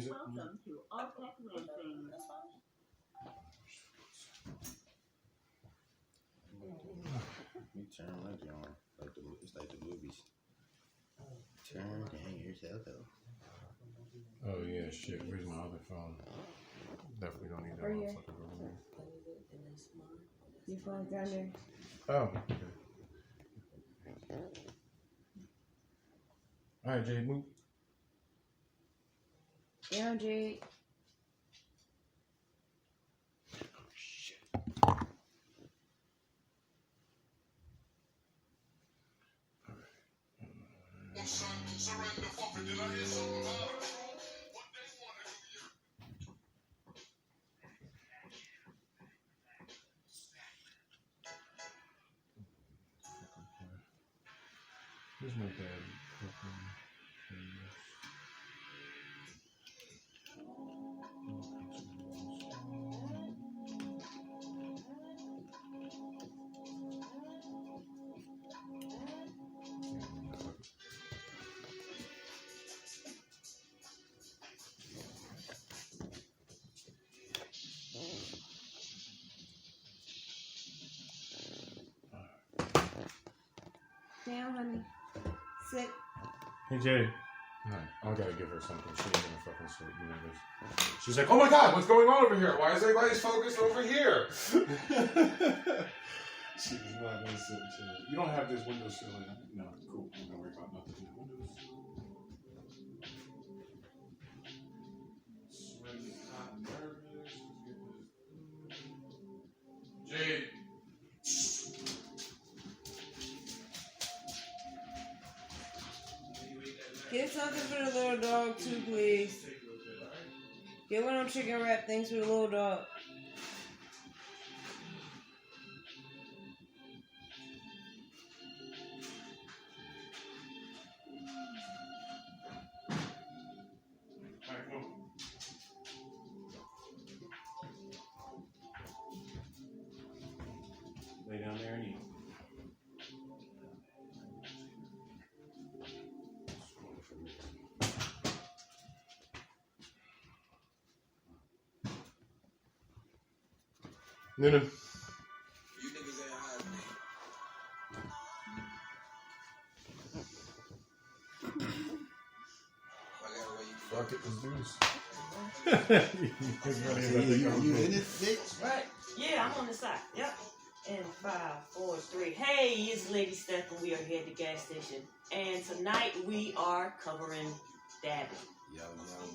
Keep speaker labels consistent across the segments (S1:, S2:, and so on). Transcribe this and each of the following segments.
S1: music.
S2: Welcome to All Tech Racing.
S3: You turn like on. It's like the movies. Turn down your cell phone.
S1: Oh yeah, shit. Where's my other phone? Definitely don't need that motherfucker over there.
S4: Your phone's down there.
S1: Oh. Okay. All right, Jade, move.
S4: Down, Jade.
S1: Where's my dad?
S4: Down, honey. Sit.
S1: Hey, Jade. Alright, I gotta give her something. She ain't gonna fucking sit. You know this. She's like, oh my god, what's going on over here? Why is everybody focused over here? She's not gonna sit chill. You don't have this windowsill in it. No, cool. I'm not worry about nothing in the windows. Sweaty, hot, nervous. Jade.
S4: Get something for the little dog too, please. Get one of them chicken wrap things for the little dog.
S1: Alright, come on. Lay down there and eat. Nunu.
S5: You niggas ain't high as me.
S1: Fuck it, let's do
S3: You in it, bitch?
S6: Right. Yeah, I'm on the side. Yep. And 5, 4, 3. Hey, it's Lady Steph, and we are here at the gas station. And tonight we are covering dabbing.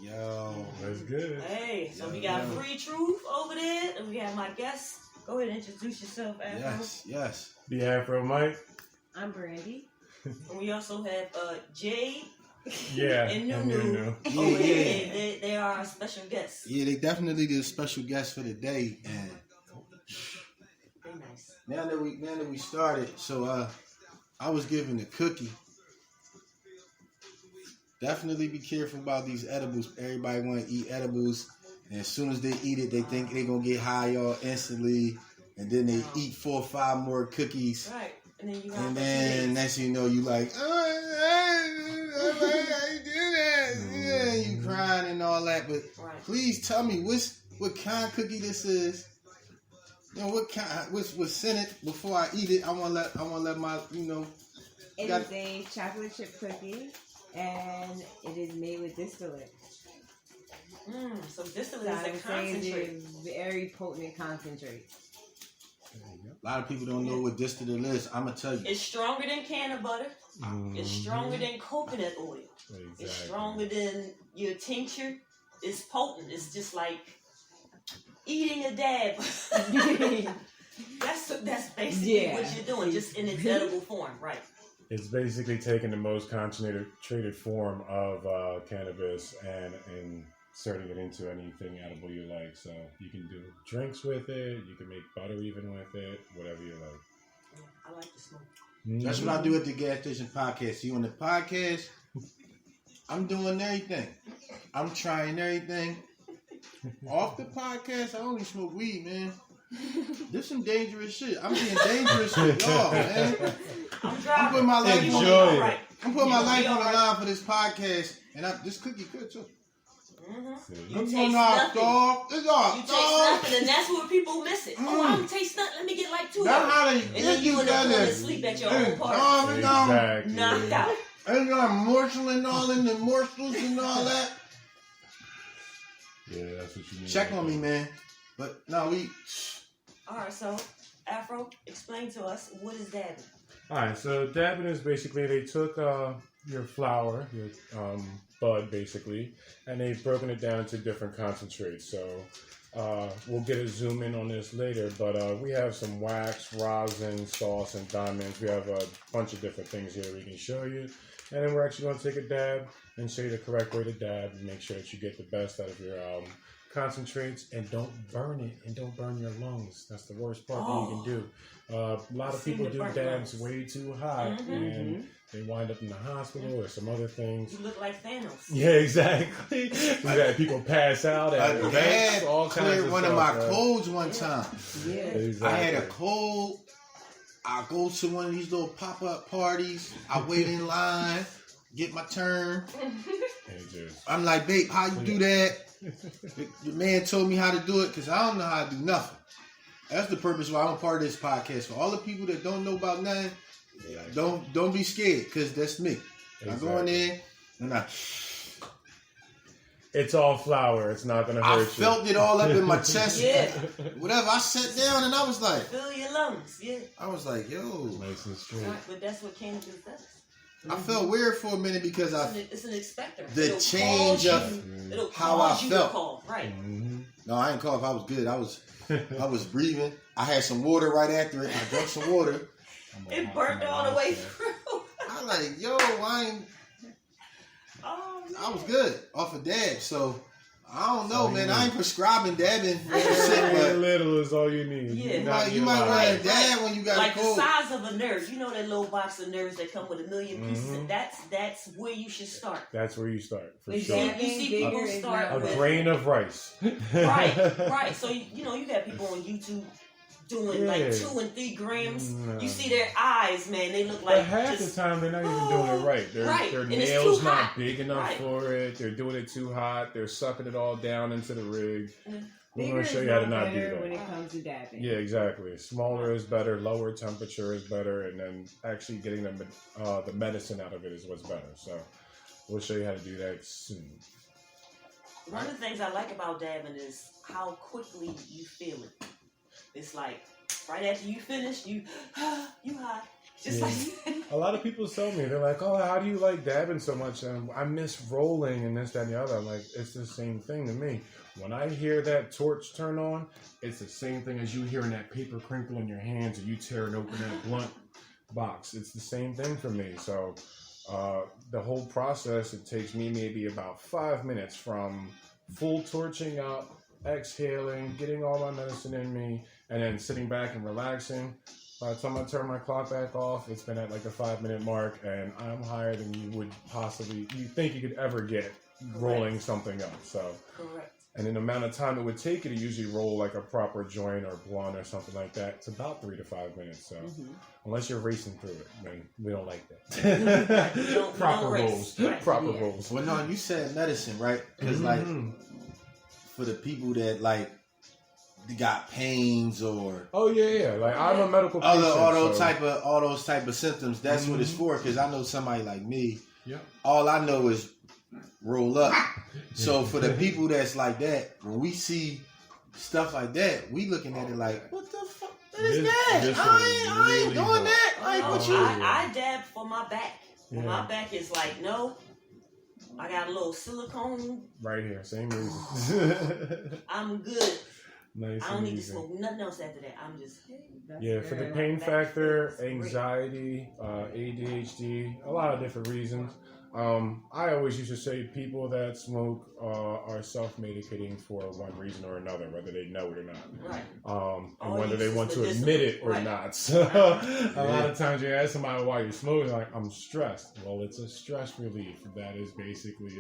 S3: Yo.
S1: That's good.
S6: Hey, so we got Free Truth over there, and we have my guest. Go ahead and introduce yourself, Afro.
S3: Yes.
S1: Be Afro, Mike.
S4: I'm Brandy.
S6: And we also have Jade
S1: Yeah.
S6: and Nunu.
S3: Yeah,
S6: Over
S3: yeah.
S6: here. They are our special guests.
S3: Yeah, they definitely did a special guest for the day, and
S6: They're nice.
S3: now that we started, so I was given a cookie. Definitely be careful about these edibles. Everybody want to eat edibles, and as soon as they eat it, they think they're gonna get high all instantly, and then they eat 4 or 5 more cookies,
S6: Right. And then you got
S3: and then next thing you know, you like, oh, I do that, yeah, you crying and all that. But
S6: Right.
S3: please tell me what kind of cookie this is. You know what kind? What's in it before I eat it? I want to let my
S4: It is a chocolate chip cookie, and it is made with distillate.
S6: So this is
S4: So I
S6: a
S4: would say
S6: concentrate.
S4: it's a very potent concentrate.
S3: A lot of people don't know what distillate is. I'm gonna tell you.
S6: It's stronger than can butter. It's stronger than coconut oil.
S1: Exactly.
S6: It's stronger than your tincture. It's potent. It's just like eating a dab. That's basically what you're doing, just in its edible form, right?
S1: It's basically taking the most concentrated form of cannabis and inserting it into anything edible you like. So you can do drinks with it. You can make butter even with it. Whatever you like.
S6: I like to smoke.
S3: That's what I do at the gas station podcast. See, on the podcast, I'm doing everything. I'm trying everything. Off the podcast, I only smoke weed, man. This some dangerous shit. I'm being dangerous with y'all, man.
S6: I'm driving.
S3: I'm putting my life on
S1: Enjoy it.
S6: Right.
S3: I'm putting my life on the
S6: right.
S3: line for this podcast, and this cookie good too.
S1: See?
S6: You
S3: It's
S6: taste
S3: knocked
S6: nothing.
S3: off. It's off.
S6: You taste nothing, and that's where people miss it. Oh, I don't taste nothing. Let me get like 2 of
S3: That's
S6: them.
S3: how they
S6: And
S3: get
S6: then you
S3: you
S6: end up
S3: done
S6: going to
S3: it.
S6: sleep at your own party.
S1: Exactly.
S6: Knocked out.
S3: And you got morsel and all in the morsels and all that.
S1: Yeah, that's what you need.
S3: Check on me, man. But no, we.
S6: All right, so Afro, explain to us what is dabbing.
S1: All right, so dabbing is basically they took your flower, your bud, basically, and they've broken it down into different concentrates. So we'll get a zoom in on this later, but we have some wax, rosin, sauce, and diamonds. We have a bunch of different things here we can show you. And then we're actually going to take a dab and show you the correct way to dab and make sure that you get the best out of your concentrates, and don't burn it and don't burn your lungs. That's the worst part that you can do. A lot of people do dabs way too hot and they wind up in the hospital or some other things.
S6: You look like Thanos.
S1: Yeah, exactly. We had people pass out at
S3: I
S1: events,
S3: had
S1: all kinds
S3: cleared
S1: of
S3: one
S1: stuff,
S3: of my
S1: right?
S3: colds one time.
S4: Yeah.
S1: Exactly.
S3: I had a cold. I go to one of these little pop-up parties. I wait in line, get my turn. I'm like, babe, how you do that? The man told me how to do it because I don't know how to do nothing. That's the purpose why I'm a part of this podcast. For all the people that don't know about nothing, don't be scared because that's me.
S1: Exactly.
S3: I go in there and
S1: it's all flour. It's not going to hurt
S3: I
S1: you.
S3: felt it all up in my chest.
S6: Yeah.
S3: Whatever. I sat down and I was like,
S6: Fill your lungs. Yeah.
S3: yo.
S1: Nice and straight.
S6: But that's what cannabis does.
S3: I felt weird for a minute because
S6: It's an expectorant.
S3: the
S6: It'll
S3: change
S6: cause
S3: of
S6: you- it'll
S3: how
S6: cause
S3: I
S6: you
S3: felt.
S6: To cough. Right.
S1: Mm-hmm.
S3: No, I ain't cough. I was good. I was breathing. I had some water right after it. I drank some water.
S6: It burnt all the way through.
S3: I like, yo, I was good off of dab. So I don't know, man. I ain't prescribing dabbing.
S1: A
S3: But
S1: little is all you need.
S6: Yeah.
S3: you might want to dab when you got
S6: Like
S3: a
S6: the
S3: cold.
S6: size of a nerve. You know that little box of nerves that come with 1 million pieces? And that's where you should start.
S1: That's where you start, for
S4: Is
S1: sure.
S4: that-
S6: You see people start
S1: A
S6: with...
S1: grain of rice.
S6: Right. So, you got people on YouTube doing like
S1: Yeah.
S6: 2 and 3 grams.
S1: No.
S6: You see their eyes, man. They look
S1: But
S6: like
S1: half
S6: just...
S1: the time they're not even doing it right. Their
S6: And it's
S1: nails
S6: too
S1: not
S6: hot.
S1: big enough
S6: Right.
S1: for it. They're doing it too hot. They're sucking it all down into the rig. We're
S4: Bigger
S1: going to
S4: is
S1: show you how to
S4: not
S1: not do
S4: better
S1: that.
S4: when it comes to dabbing.
S1: Yeah, exactly. Smaller is better. Lower temperature is better, and then actually getting the medicine out of it is what's better. So we'll show you how to do that soon.
S6: One of the things I like about dabbing is how quickly you feel it. It's like right after you finish, you high. Just
S1: Yeah.
S6: like
S1: A lot of people tell me, they're like, "Oh, how do you like dabbing so much?" I miss rolling and this, that, and the other. I'm like, it's the same thing to me. When I hear that torch turn on, it's the same thing as you hearing that paper crinkle in your hands or you tearing open that blunt box. It's the same thing for me. So the whole process, it takes me maybe about 5 minutes from full torching up, exhaling, getting all my medicine in me, and then sitting back and relaxing. By the time I turn my clock back off, it's been at like a 5-minute mark, and I'm higher than you would you think you could ever get rolling something up. So,
S6: correct.
S1: and in the amount of time it would take you to usually roll like a proper joint or blunt or something like that, it's about 3 to 5 minutes. So, unless you're racing through it, then we don't like that.
S6: We don't
S1: Proper
S6: race.
S1: rolls,
S6: Right.
S1: proper
S6: Yeah.
S1: rolls.
S3: Well, no, you said medicine, right? Because like for the people that like they got pains or
S1: Oh yeah. Like I'm a medical patient.
S3: all those
S1: so-
S3: type of symptoms. That's what it's for. Because I know somebody like me.
S1: Yeah.
S3: All I know is roll up. So for the people that's like that, when we see stuff like that, we looking at it like, what the fuck? What is that?
S1: This
S3: I
S1: is
S3: ain't doing
S1: really
S3: that. Like
S6: Oh,
S3: what you?
S6: I dab for my back.
S1: Yeah.
S6: My back is like, no. I got a little silicone.
S1: Right here, same reason.
S6: I'm good.
S1: Nice
S6: I don't
S1: and
S6: need to
S1: easy.
S6: smoke nothing else after that. I'm just,
S1: Yeah, for the pain factor, anxiety, ADHD, a lot of different reasons. I always used to say people that smoke are self-medicating for one reason or another, whether they know it or not.
S6: right.
S1: And
S6: All
S1: whether they
S6: use
S1: want
S6: is
S1: to
S6: medicinal.
S1: admit it or
S6: Right.
S1: not. So a lot of times you ask somebody why you're smoking, like, I'm stressed. Well, it's a stress relief. That is basically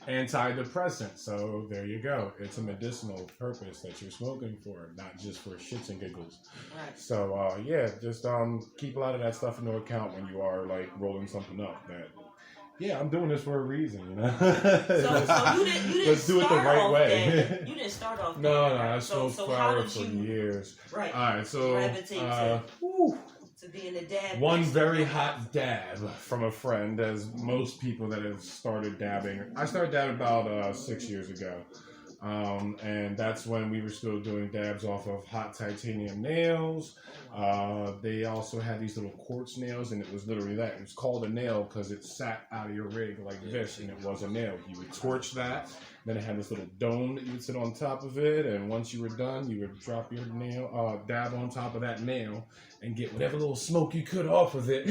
S1: antidepressant. So there you go. It's a medicinal purpose that you're smoking for, not just for shits and giggles.
S6: Right.
S1: So yeah, just keep a lot of that stuff into account when you are like rolling something up. That yeah, I'm doing this for a reason, you know.
S6: So you didn't
S1: Let's do it the
S6: start
S1: right
S6: off
S1: way.
S6: dabbing. You didn't start off
S1: No,
S6: dabbing,
S1: I
S6: right?
S1: smoked
S6: so how
S1: flower
S6: did
S1: for
S6: you
S1: years.
S6: right
S1: All right, so
S6: gravitate to being a dab?
S1: one
S6: master?
S1: very hot dab from a friend, as most people that have started dabbing. I started dabbing about 6 years ago. And that's when we were still doing dabs off of hot titanium nails. They also had these little quartz nails, and it was literally that. It was called a nail because it sat out of your rig like this, and it was a nail. You would torch that. Then it had this little dome that you would sit on top of it, and once you were done, you would drop your nail, dab on top of that nail, and get whatever little smoke you could off of it,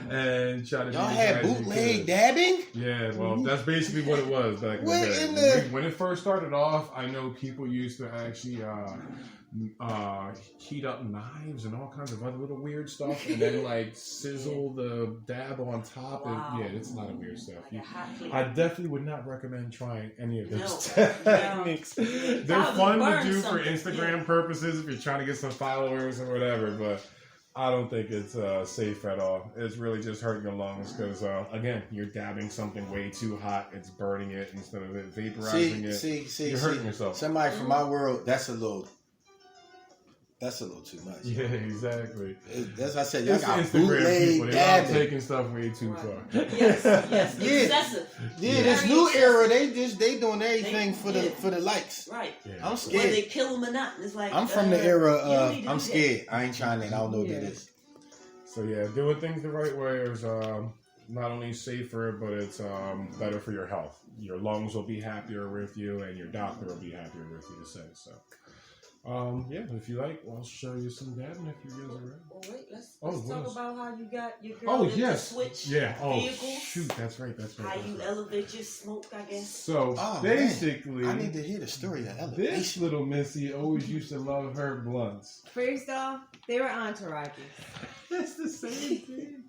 S1: and try to.
S3: Y'all had bootleg dabbing?
S1: Yeah, well, that's basically what it was back in
S3: What
S1: the day.
S3: in the-
S1: When it first started off, I know people used to actually heat up knives and all kinds of other little weird stuff, and then like sizzle the dab on top.
S6: Wow.
S1: And yeah, it's a lot of weird stuff.
S6: Like a hot plate.
S1: I definitely would not recommend trying any of those
S6: No.
S1: techniques. They're
S6: Probably
S1: fun to
S6: burn
S1: do for
S6: something,
S1: Instagram purposes if you're trying to get some followers or whatever, but I don't think it's safe at all. It's really just hurting your lungs because, again, you're dabbing something way too hot. It's burning it instead of it vaporizing it. You're hurting yourself.
S3: Somebody from my world, that's a little too much.
S1: Yeah, exactly.
S3: That's I said. Y'all
S1: It's
S3: got
S1: Instagram
S3: bootleg
S1: people. They're all
S3: dabbing.
S1: taking stuff way too
S6: Right.
S1: far.
S6: Yes, yes,
S3: Yeah.
S6: excessive.
S3: Yeah, this
S6: Very
S3: new
S6: excessive.
S3: era, they doing everything
S6: They-
S3: for
S6: yeah.
S3: the likes.
S6: Right.
S1: Yeah.
S3: I'm
S6: Whether
S3: scared.
S6: they kill them or not, it's like
S3: I'm from the era
S6: you don't
S3: of
S6: need to
S3: I'm
S6: do that.
S3: scared. I ain't trying that. I don't know what
S4: Yeah.
S3: that is.
S1: So yeah, doing things the right way is not only safer, but it's better for your health. Your lungs will be happier with you, and your doctor will be happier with you. To say so. Yeah, if you like, I'll show you some dabbing if you guys are ready.
S6: Well, wait, let's
S1: Oh,
S6: talk
S1: yes.
S6: about how you got your girl
S1: Oh
S6: into
S1: yes,
S6: switch
S1: yeah. Oh
S6: vehicles.
S1: shoot, that's right. That's right.
S6: How
S1: that's
S6: you
S1: right.
S6: elevate your smoke, I guess.
S1: So
S3: Oh, man.
S1: basically,
S3: I need to hear the story of
S1: this
S3: elevation.
S1: little missy always used to love her blunts.
S4: First off, they were entourages.
S1: It's the same thing.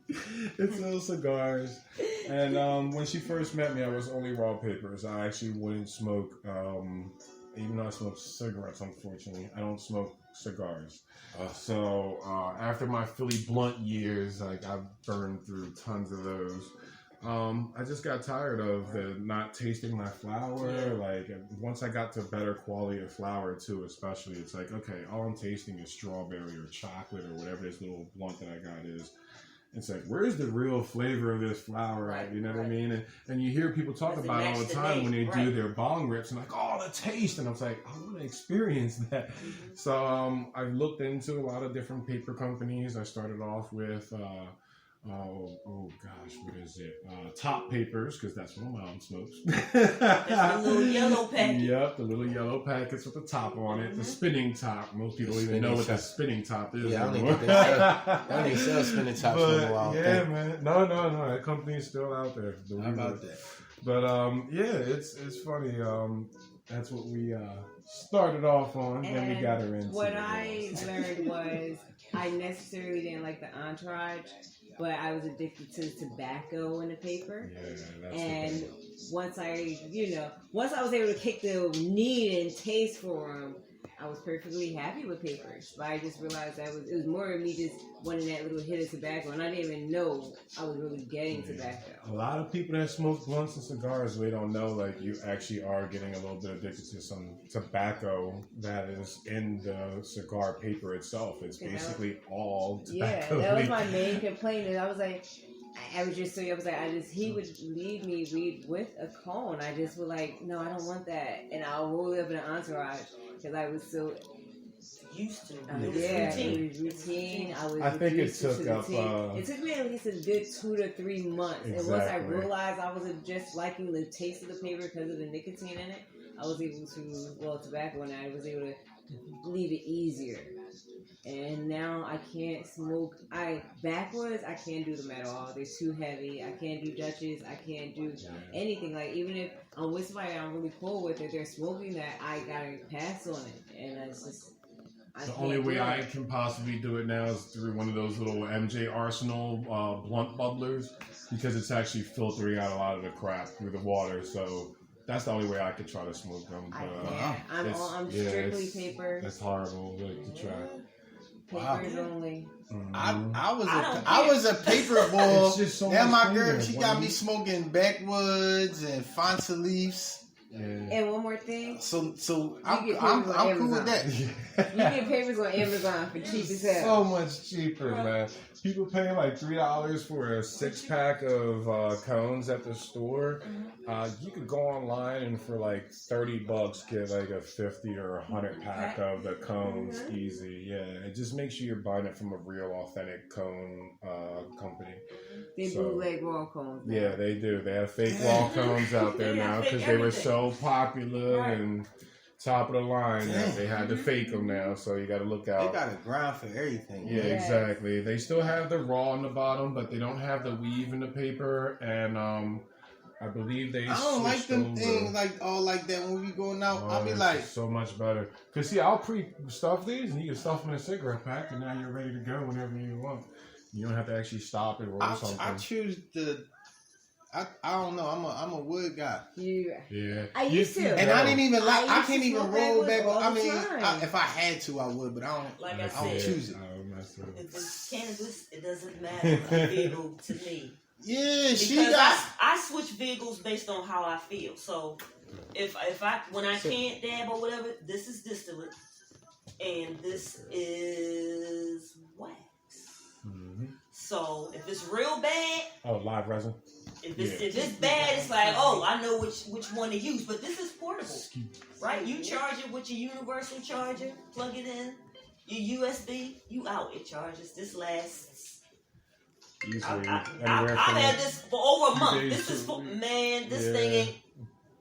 S1: It's little cigars. And when she first met me, I was only raw papers. I actually wouldn't smoke, even though I smoke cigarettes, unfortunately. I don't smoke cigars. So after my Philly blunt years, like I've burned through tons of those. I just got tired of the not tasting my flower. Like once I got to better quality of flower too, especially, it's like, okay, all I'm tasting is strawberry or chocolate or whatever this little blunt that I got is. It's like, where's the real flavor of this flower at? You know what I mean? And you hear people talk
S6: Does it
S1: about it all
S6: match
S1: the
S6: the
S1: time
S6: name?
S1: when they do
S6: Right.
S1: their bong rips and like, oh, the taste. And I was like, I want to experience that. So I've looked into a lot of different paper companies. I started off with, oh gosh, what is it? Top Papers, because that's what my mom smokes.
S6: That's the little yellow packet.
S1: Yep, the little yellow packets with the top on it, the spinning top. Most people don't even know what that spinning top is.
S3: Yeah, I don't
S1: anymore.
S3: think they don't even sell spinning tops
S1: But,
S3: no more. I don't
S1: yeah,
S3: think.
S1: man. No, that company's still out there.
S3: How about that?
S1: But yeah, it's funny. That's what we started off on, then we
S4: And
S1: got her into.
S4: what I learned was I necessarily didn't like the entourage, but I was addicted to tobacco in the paper.
S1: Yeah, that's
S4: And
S1: the thing.
S4: once I was able to kick the need and taste for them, I was perfectly happy with papers. But I just realized it was more of me just wanting that little hit of tobacco, and I didn't even know I was really getting tobacco.
S1: A lot of people that smoke blunts and cigars, they don't know, like, you actually are getting a little bit addicted to some tobacco that is in the cigar paper itself. It's basically all
S4: Yeah,
S1: tobacco.
S4: that was my main complaint. And I was like, he would leave me weed with a cone. I just was like, no, I don't want that. And I'll roll it up in an entourage because I was so,
S6: Used to.
S1: Yeah.
S6: It was
S4: yeah,
S6: routine.
S4: it was routine.
S1: I think it
S4: used to
S1: took up,
S4: routine. It took me at least a good 2 to 3 months. And once I
S1: Exactly.
S4: realized I wasn't just liking the taste of the paper because of the nicotine in it, I was able to, tobacco, and I was able to leave it easier. And now I can't smoke. Backwards, I can't do them at all. They're too heavy. I can't do Dutches. I can't do anything. Like, even if I'm with somebody I'm really cool with, if they're smoking that, I gotta pass on it. And it's just,
S1: The only way I can possibly do it now is through one of those little MJ Arsenal blunt bubblers, because it's actually filtering out a lot of the crap through the water. So that's the only way I could try to smoke them.
S4: I
S1: But,
S4: can't. I'm strictly
S1: it's-
S4: paper.
S1: That's horrible like, to try.
S3: Wow.
S4: Papers only.
S3: I was a paper boy.
S1: It's just so
S3: Now
S1: much
S3: my girl,
S1: cleaner.
S3: she
S1: Why
S3: got
S1: do
S3: me
S1: you-
S3: smoking backwoods and Fonsa leaves.
S1: Yeah.
S4: And one more thing,
S3: So I'm
S4: get
S3: I'm,
S4: papers on
S3: I'm cool with that.
S4: Amazon. You get papers on Amazon for cheap as hell.
S1: So much cheaper, man. People pay like $3 for a 6-pack of cones at the store. You could go online and for like $30 get like a 50 or 100 pack of the cones easy. Yeah, it just makes sure you're buying it from a real authentic cone company.
S4: They
S1: So-
S4: bootleg raw cones. now.
S1: Yeah, they do. They have fake wall cones out there
S6: They
S1: now
S6: have
S1: because
S6: fake
S1: they were
S6: everything.
S1: so popular
S6: Right.
S1: and top of the line that
S3: Dang.
S1: they had to fake them now. So you got to look out.
S3: They got a grind for everything.
S1: Yeah,
S3: man.
S1: exactly. They still have the raw on the bottom, but they don't have the weave in the paper. And I believe they.
S3: I don't like
S1: switched
S3: them
S1: over.
S3: things like all like that when we going out.
S1: Oh,
S3: I'll be
S1: it's
S3: like,
S1: so much better. Cause see, I'll pre-stuff these, and you can stuff them in a cigarette pack, and now you're ready to go whenever you want. You don't have to actually stop and roll something.
S3: I choose the. I don't know. I'm a wood guy,
S1: Yeah,
S4: I used to.
S3: and I didn't even like.
S4: I
S3: I
S4: used
S3: can't
S4: to
S3: even
S4: smoke
S3: roll
S4: backwoods
S3: back.
S4: all
S3: I
S4: the
S3: mean,
S4: time.
S3: if I had to, I would, but I don't.
S6: Like I
S1: That's
S3: I don't
S6: said,
S3: choose it.
S1: I don't mess with it.
S6: if it's cannabis, it doesn't matter. A vehicle to me.
S3: Yeah, she
S6: Because
S3: got.
S6: I switch vehicles based on how I feel. So if I when I can't dab or whatever, this is distillate, and this is wax.
S1: Mm-hmm.
S6: So if it's real bad,
S1: Oh, live resin.
S6: if it's
S1: Yeah.
S6: if it's bad, it's like, oh, I know which one to use. But this is portable, right? You charge it with your universal charger, plug it in, your USB, you out. It charges. This lasts.
S1: Easily
S6: I've
S1: anywhere from
S6: had this for over a
S1: 2
S6: month.
S1: days
S6: This is
S1: to-
S6: for man. This
S1: Yeah.
S6: thing ain't.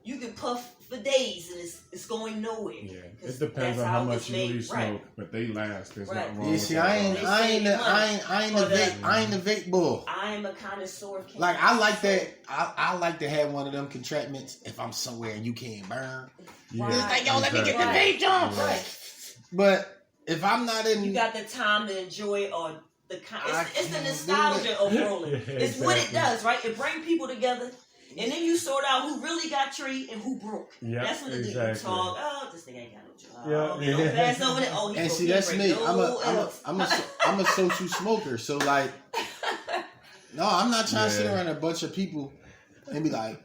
S6: You can puff for days and it's going nowhere.
S1: Yeah,
S6: 'Cause
S1: it depends
S6: that's
S1: on how
S6: it
S1: much
S6: was
S1: you
S6: made.
S1: really smoke,
S6: Right.
S1: but they last. There's
S6: Right.
S1: nothing wrong
S3: Yeah,
S1: with
S3: see,
S1: that.
S3: I ain't the vape bull.
S6: I am a connoisseur of cannabis.
S3: Like I like that. I like to have one of them contraptions if I'm somewhere and you can't burn.
S1: Yeah,
S3: It's like, yo, let me get the
S6: Right.
S3: vape jump.
S1: Yeah.
S6: Right.
S3: But if I'm not in,
S6: You got the time to enjoy it or the
S3: I
S6: it's the
S3: can't do
S6: nostalgia of rolling.
S1: Yeah,
S6: It's what it
S1: exactly.
S6: does, right? It brings people together. And then you sort out who really got tree and who broke.
S1: Yeah,
S6: That's when the
S1: exactly.
S6: you talk. Oh, this nigga ain't got no job.
S1: Yeah,
S6: Oh,
S1: yeah.
S6: Pass over there. Oh, he
S3: and
S6: broke.
S3: see
S6: He
S3: that's
S6: break
S3: me.
S6: no else.
S3: I'm a social smoker. So like, no, I'm not trying to sit
S1: Yeah.
S3: around a bunch of people and be like,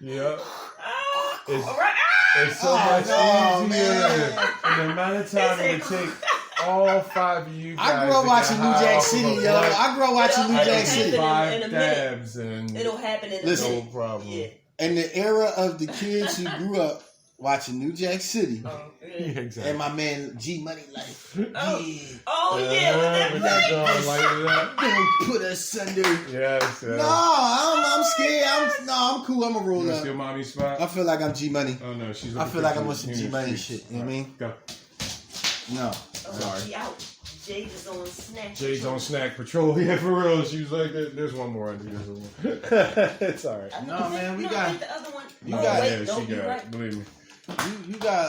S1: Yeah,
S6: Ah,
S1: It's-
S6: all right.
S1: it's so
S3: Oh,
S1: much
S3: no,
S1: easier.
S3: man.
S1: And the amount of time it would take all 5 of you guys.
S3: I grew up
S1: to
S3: watching
S1: get
S3: New
S1: high
S3: Jack
S1: off
S3: City,
S1: of a
S3: yo.
S1: blunt.
S3: I grew up watching New
S6: Yeah,
S3: Jack
S6: okay.
S3: City.
S1: 5
S6: In a minute.
S1: dabs and
S6: It'll happen in a
S3: Listen.
S1: no
S6: minute.
S1: problem.
S6: Yeah.
S3: In the era of the kids who grew up watching New Jack City,
S6: Oh,
S1: Yeah,
S6: yeah.
S1: exactly.
S3: and my man G Money like,
S6: Oh.
S3: yeah,
S6: Oh, yeah. With
S1: with
S6: that
S1: that going like that.
S3: don't put us under.
S1: Yes.
S3: No, I'm scared. I'm cool. I'm a
S1: You
S3: roll
S1: wanna
S3: up.
S1: steal mommy's spot?
S3: I feel like I'm G Money.
S1: Oh no, she's.
S3: I
S1: looking
S3: feel
S1: for
S3: like I'm
S1: you
S3: on some
S1: in the
S3: G Money
S1: streets.
S3: shit. You know what I mean?
S1: Go.
S3: No.
S6: Oh,
S1: Sorry.
S6: she out. Jade is on snack.
S1: Jade's on snack patrol. Yeah, for real. She was like, "There's one more under this." It's all right.
S6: I think-
S3: No, man, we
S6: no,
S3: got-
S6: I think the other one.
S3: you
S6: oh,
S3: got-
S6: wait,
S1: Yeah,
S6: no,
S1: she
S6: you're
S1: got
S6: right.
S1: it. Believe me.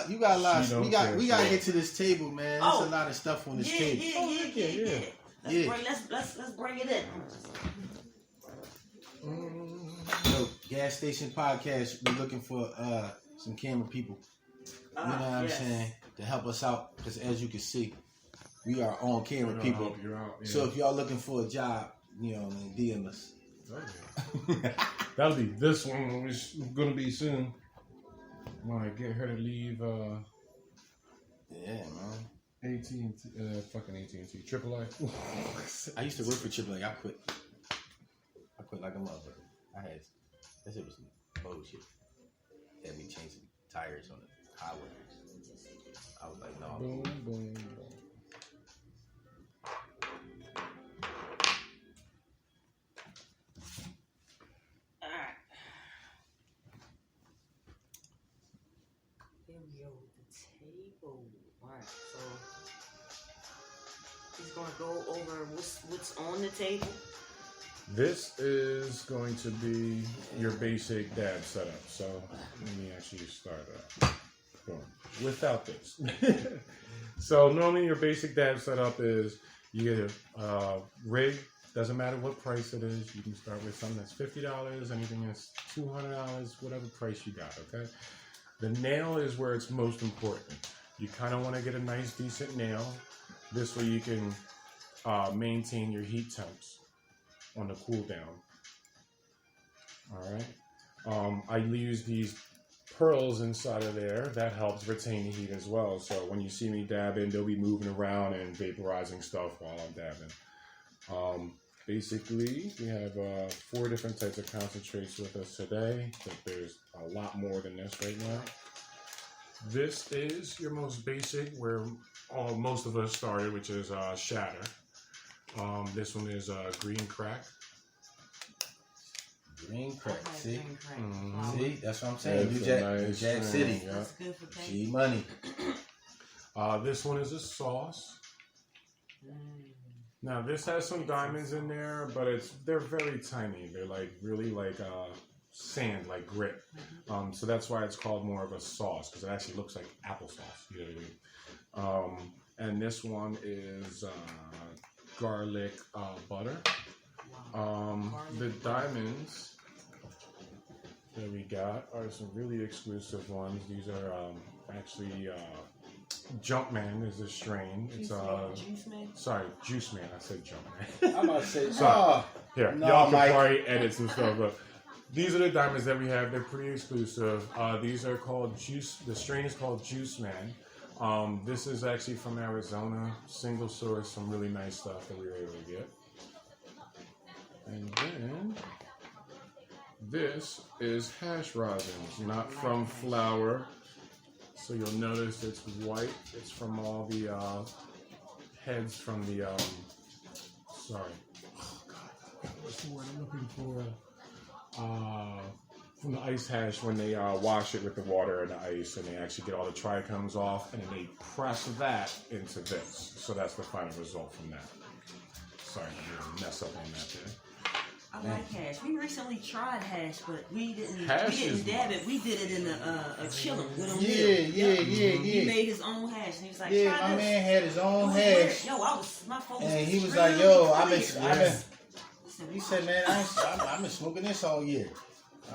S3: You got lots.
S1: She don't
S3: We got
S1: care,
S3: to get to this table, man. There's
S6: Oh.
S3: a lot of stuff on this
S6: Yeah,
S3: table.
S6: yeah, yeah, yeah,
S1: yeah.
S6: yeah. Let's bring it in.
S3: Yo, gas station podcast. We're looking for some camera people. You know what I'm
S6: Yes.
S3: saying? To help us out, because as you can see, we are on camera
S1: I'll
S3: people.
S1: help you out, yeah.
S3: So if y'all looking for a job, you know, man, DM us.
S1: Okay. That'll be this one, which is gonna be soon. Want to get her to leave
S3: Yeah, man.
S1: AT&T, fucking AT&T, AAA.
S3: I used to work for AAA. I quit. I quit like a motherfucker. I had that shit was some bullshit. Had me changing tires on the highway. I was like, no.
S1: Boom, boom, boom.
S6: All right. Here we go with the table. All right, so he's gonna go over what's on the table.
S1: This is going to be your basic dab setup. So let me actually start that. Boom. Without this. So normally your basic dab setup is you get a rig. Doesn't matter what price it is. You can start with something that's $50, anything that's $200, whatever price you got. Okay. The nail is where it's most important. You kind of want to get a nice, decent nail. This way you can maintain your heat temps on the cool down. All right. I use these pearls inside of there. That helps retain the heat as well. So when you see me dabbing, they'll be moving around and vaporizing stuff while I'm dabbing. Basically, we have 4 different types of concentrates with us today, but there's a lot more than this right now. This is your most basic, where most of us started, which is shatter. This one is green crack.
S3: Green crack, see?
S1: Mhm.
S3: See? That's what I'm saying.
S1: That's
S3: New Jack,
S1: a
S3: New
S1: nice
S3: Jack
S1: string,
S3: City.
S1: yeah.
S6: That's good for taste.
S3: G money.
S1: This one is a sauce. Now this has some diamonds in there, but they're very tiny. They're like really like sand, like grit. So that's why it's called more of a sauce, because it actually looks like applesauce. You know what I mean? And this one is garlic butter. The diamonds that we got are some really exclusive ones. These are actually Jumpman is the strain. It's
S6: Juice Man?
S1: sorry, Juice Man. I said Jumpman.
S3: I'm about to say,
S1: Sorry. Here,
S3: No,
S1: y'all can
S3: Mike.
S1: probably edit some stuff, but these are the diamonds that we have. They're pretty exclusive. These are called Juice. The strain is called Juice Man. This is actually from Arizona, single source, some really nice stuff that we were able to get. And then this is hash rosins, not from flour. So you'll notice it's white. It's from all the heads from the sorry. Oh God, what's the word I'm looking for? From the ice hash, when they wash it with the water and the ice, and they actually get all the trichomes off, and then they press that into this. So that's the final result from that. Sorry, I didn't mess up on that there.
S6: I like hash. We recently tried hash, but we didn't
S1: Hash is
S6: dab it. We did it in a chillum with him.
S3: yeah.
S6: He made his own hash, and he was like,
S3: Yeah,
S6: try
S3: my
S6: this.
S3: man had his
S6: It
S3: own
S6: was
S3: hash.
S6: weird. Yo, my focus
S3: And he was
S6: really
S3: like, yo, I've
S6: clear.
S3: been,
S6: I
S3: he said, man, I've been smoking this all year.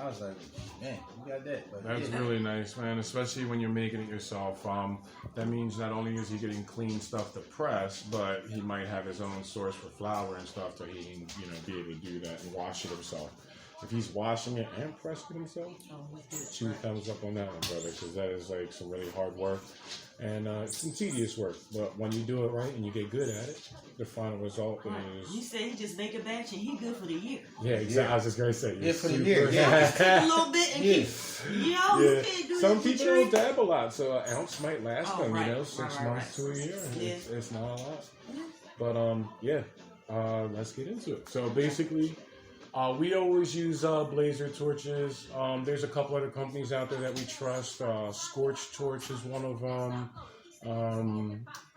S3: I was like, man, you got that. But
S1: That's
S3: yeah.
S1: really nice, man, especially when you're making it yourself. That means not only is he getting clean stuff to press, but he might have his own source for flour and stuff that he can, be able to do that and wash it himself. If he's washing it and pressing it himself,
S6: Oh, he's
S1: 2 thumbs up on that one, brother, because that is like some really hard work and it's some tedious work. But when you do it right and you get good at it, the final result
S6: Right. He
S1: is
S6: said he just make a batch and he good for the year.
S1: yeah, exactly. I was just gonna say
S3: Yeah, for the
S1: super-
S3: year,
S6: Just take a little bit and
S3: Yeah.
S6: keep. You can't do
S1: Some
S6: that for
S1: people
S6: drink.
S1: will dab a lot, so an ounce might last
S6: Oh,
S1: them,
S6: right,
S1: 6
S6: right,
S1: months
S6: right.
S1: to a year.
S6: Yeah.
S1: It's not a lot.
S6: Yeah.
S1: But let's get into it. So basically, we always use blazer torches. There's a couple other companies out there that we trust. Scorch Torch is one of them.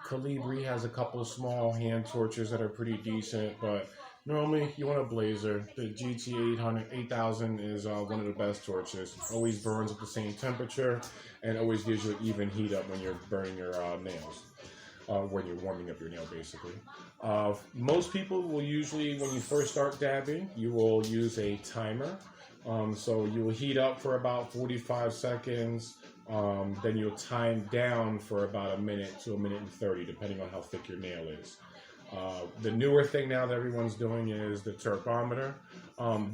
S1: Calibri has a couple of small hand torches that are pretty decent, but normally you want a blazer. The GT 8000 is one of the best torches. Always burns at the same temperature and always gives you an even heat up when you're burning your nails. When you're warming up your nail, basically. Most people will usually, when you first start dabbing, you will use a timer. So you will heat up for about 45 seconds. Then you'll time down for about a minute to a minute and 30, depending on how thick your nail is. The newer thing now that everyone's doing is the thermometer.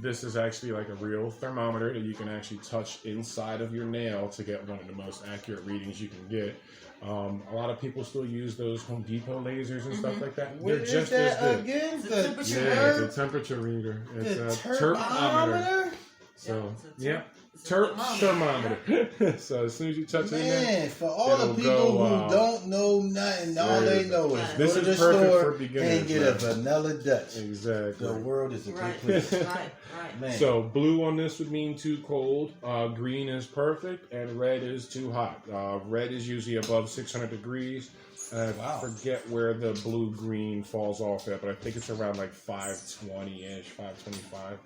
S1: This is actually like a real thermometer that you can actually touch inside of your nail to get one of the most accurate readings you can get. A lot of people still use those Home Depot lasers and stuff like that.
S3: What
S1: They're
S3: is
S1: just as
S3: that
S1: good.
S3: again?
S6: It's a
S3: The
S6: temperature
S1: Yeah, it's a temperature reader. It's a thermometer.
S3: thermometer?
S1: So,
S6: it's a
S1: yeah.
S6: it's a
S1: Thermometer. So as soon as you touch it in there,
S3: Man, for all the
S1: it'll
S3: people
S1: go,
S3: who don't know nothing, all they know is
S1: This
S3: go to
S1: is
S3: the
S1: perfect
S3: store
S1: for beginners,
S3: and get a
S1: man.
S3: vanilla Dutch.
S1: exactly.
S3: The world is a
S6: Right.
S3: good place.
S6: Right.
S3: Man.
S1: So blue on this would mean too cold, green is perfect, and red is too hot. Red is usually above 600 degrees. I
S3: Wow.
S1: forget where the blue-green falls off at, but I think it's around like 520-ish, 525.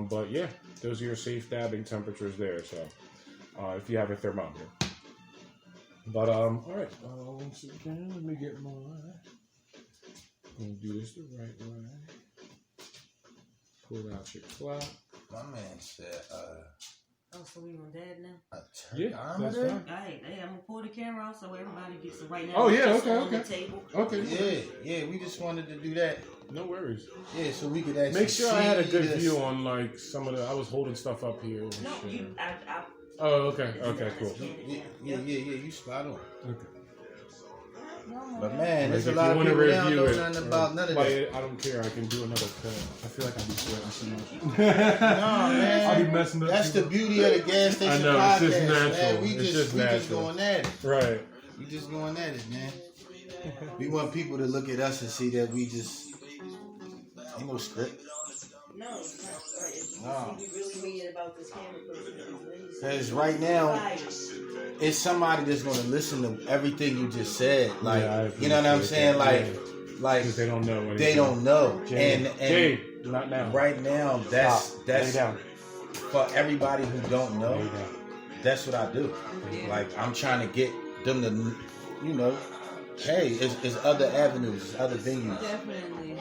S1: But yeah, those are your safe dabbing temperatures there. So if you have a thermometer. But all right, once again, let me get my. I'm gonna do this the right way. Pull out your clock.
S3: My man said,
S6: Oh, so we on dad now?
S3: A
S1: Yeah, that's
S3: turkometer?
S1: fine.
S6: Alright, hey, I'm gonna pull the camera out so everybody gets it right now.
S1: Oh, yeah,
S6: It's
S1: okay,
S6: on
S1: okay.
S6: the table.
S1: Okay.
S3: Yeah, we just wanted to do that.
S1: No worries.
S3: Yeah, so we could actually
S1: Make sure I had a good
S3: see
S1: view
S3: this.
S1: on like some of the. I was holding stuff up here. And
S6: No,
S1: shit.
S6: you. I
S1: Oh, okay. Okay, cool.
S3: Yeah, you spot on.
S1: Okay.
S3: But man, there's a
S1: Like,
S3: lot of
S1: if you
S3: people
S1: wanna
S3: that don't
S1: review
S3: know
S1: it,
S3: nothing about none of
S1: like,
S3: that.
S1: I don't care. I can do another cut. I feel like I'll be sweating so much.
S3: Nah, man.
S1: I'll be messing up.
S3: That's the beauty of the gas station
S1: I know,
S3: podcast,
S1: it's just
S3: man.
S1: natural.
S3: We
S1: It's
S3: just
S1: natural.
S3: going at it.
S1: Right.
S3: We just going at it, man. We want people to look at us and see that we just ain't no script.
S6: no, it's not right. If you
S3: No.
S6: see, we really read about this camera person.
S3: Because right now, it's somebody that's going to listen to everything you just said. Like,
S1: Yeah,
S3: you know what I'm
S1: appreciate
S3: saying?
S1: that.
S3: Like
S1: Because they don't know anything.
S3: they don't know.
S1: Jay,
S3: And
S1: Jay, not now.
S3: right now, that's
S1: Lay down.
S3: for everybody who don't know.
S1: Lay down.
S3: That's what I do. Like, I'm trying to get them to, you know, hey, it's other avenues, it's other venues.
S4: Definitely.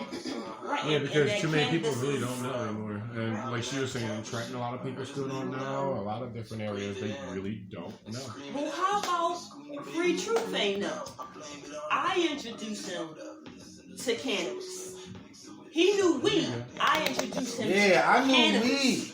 S6: Right,
S1: Yeah,
S6: and
S1: because
S6: that
S1: too many people
S6: cannabis
S1: really
S6: is-
S1: don't know anymore. And like she was saying, in Trenton, a lot of people still don't know. A lot of different areas, they really don't know.
S6: Well, how about Free Truth ain't know? I introduced him to cannabis. He knew weed. I introduced him
S3: Yeah,
S6: to
S3: I knew
S6: cannabis.
S3: weed.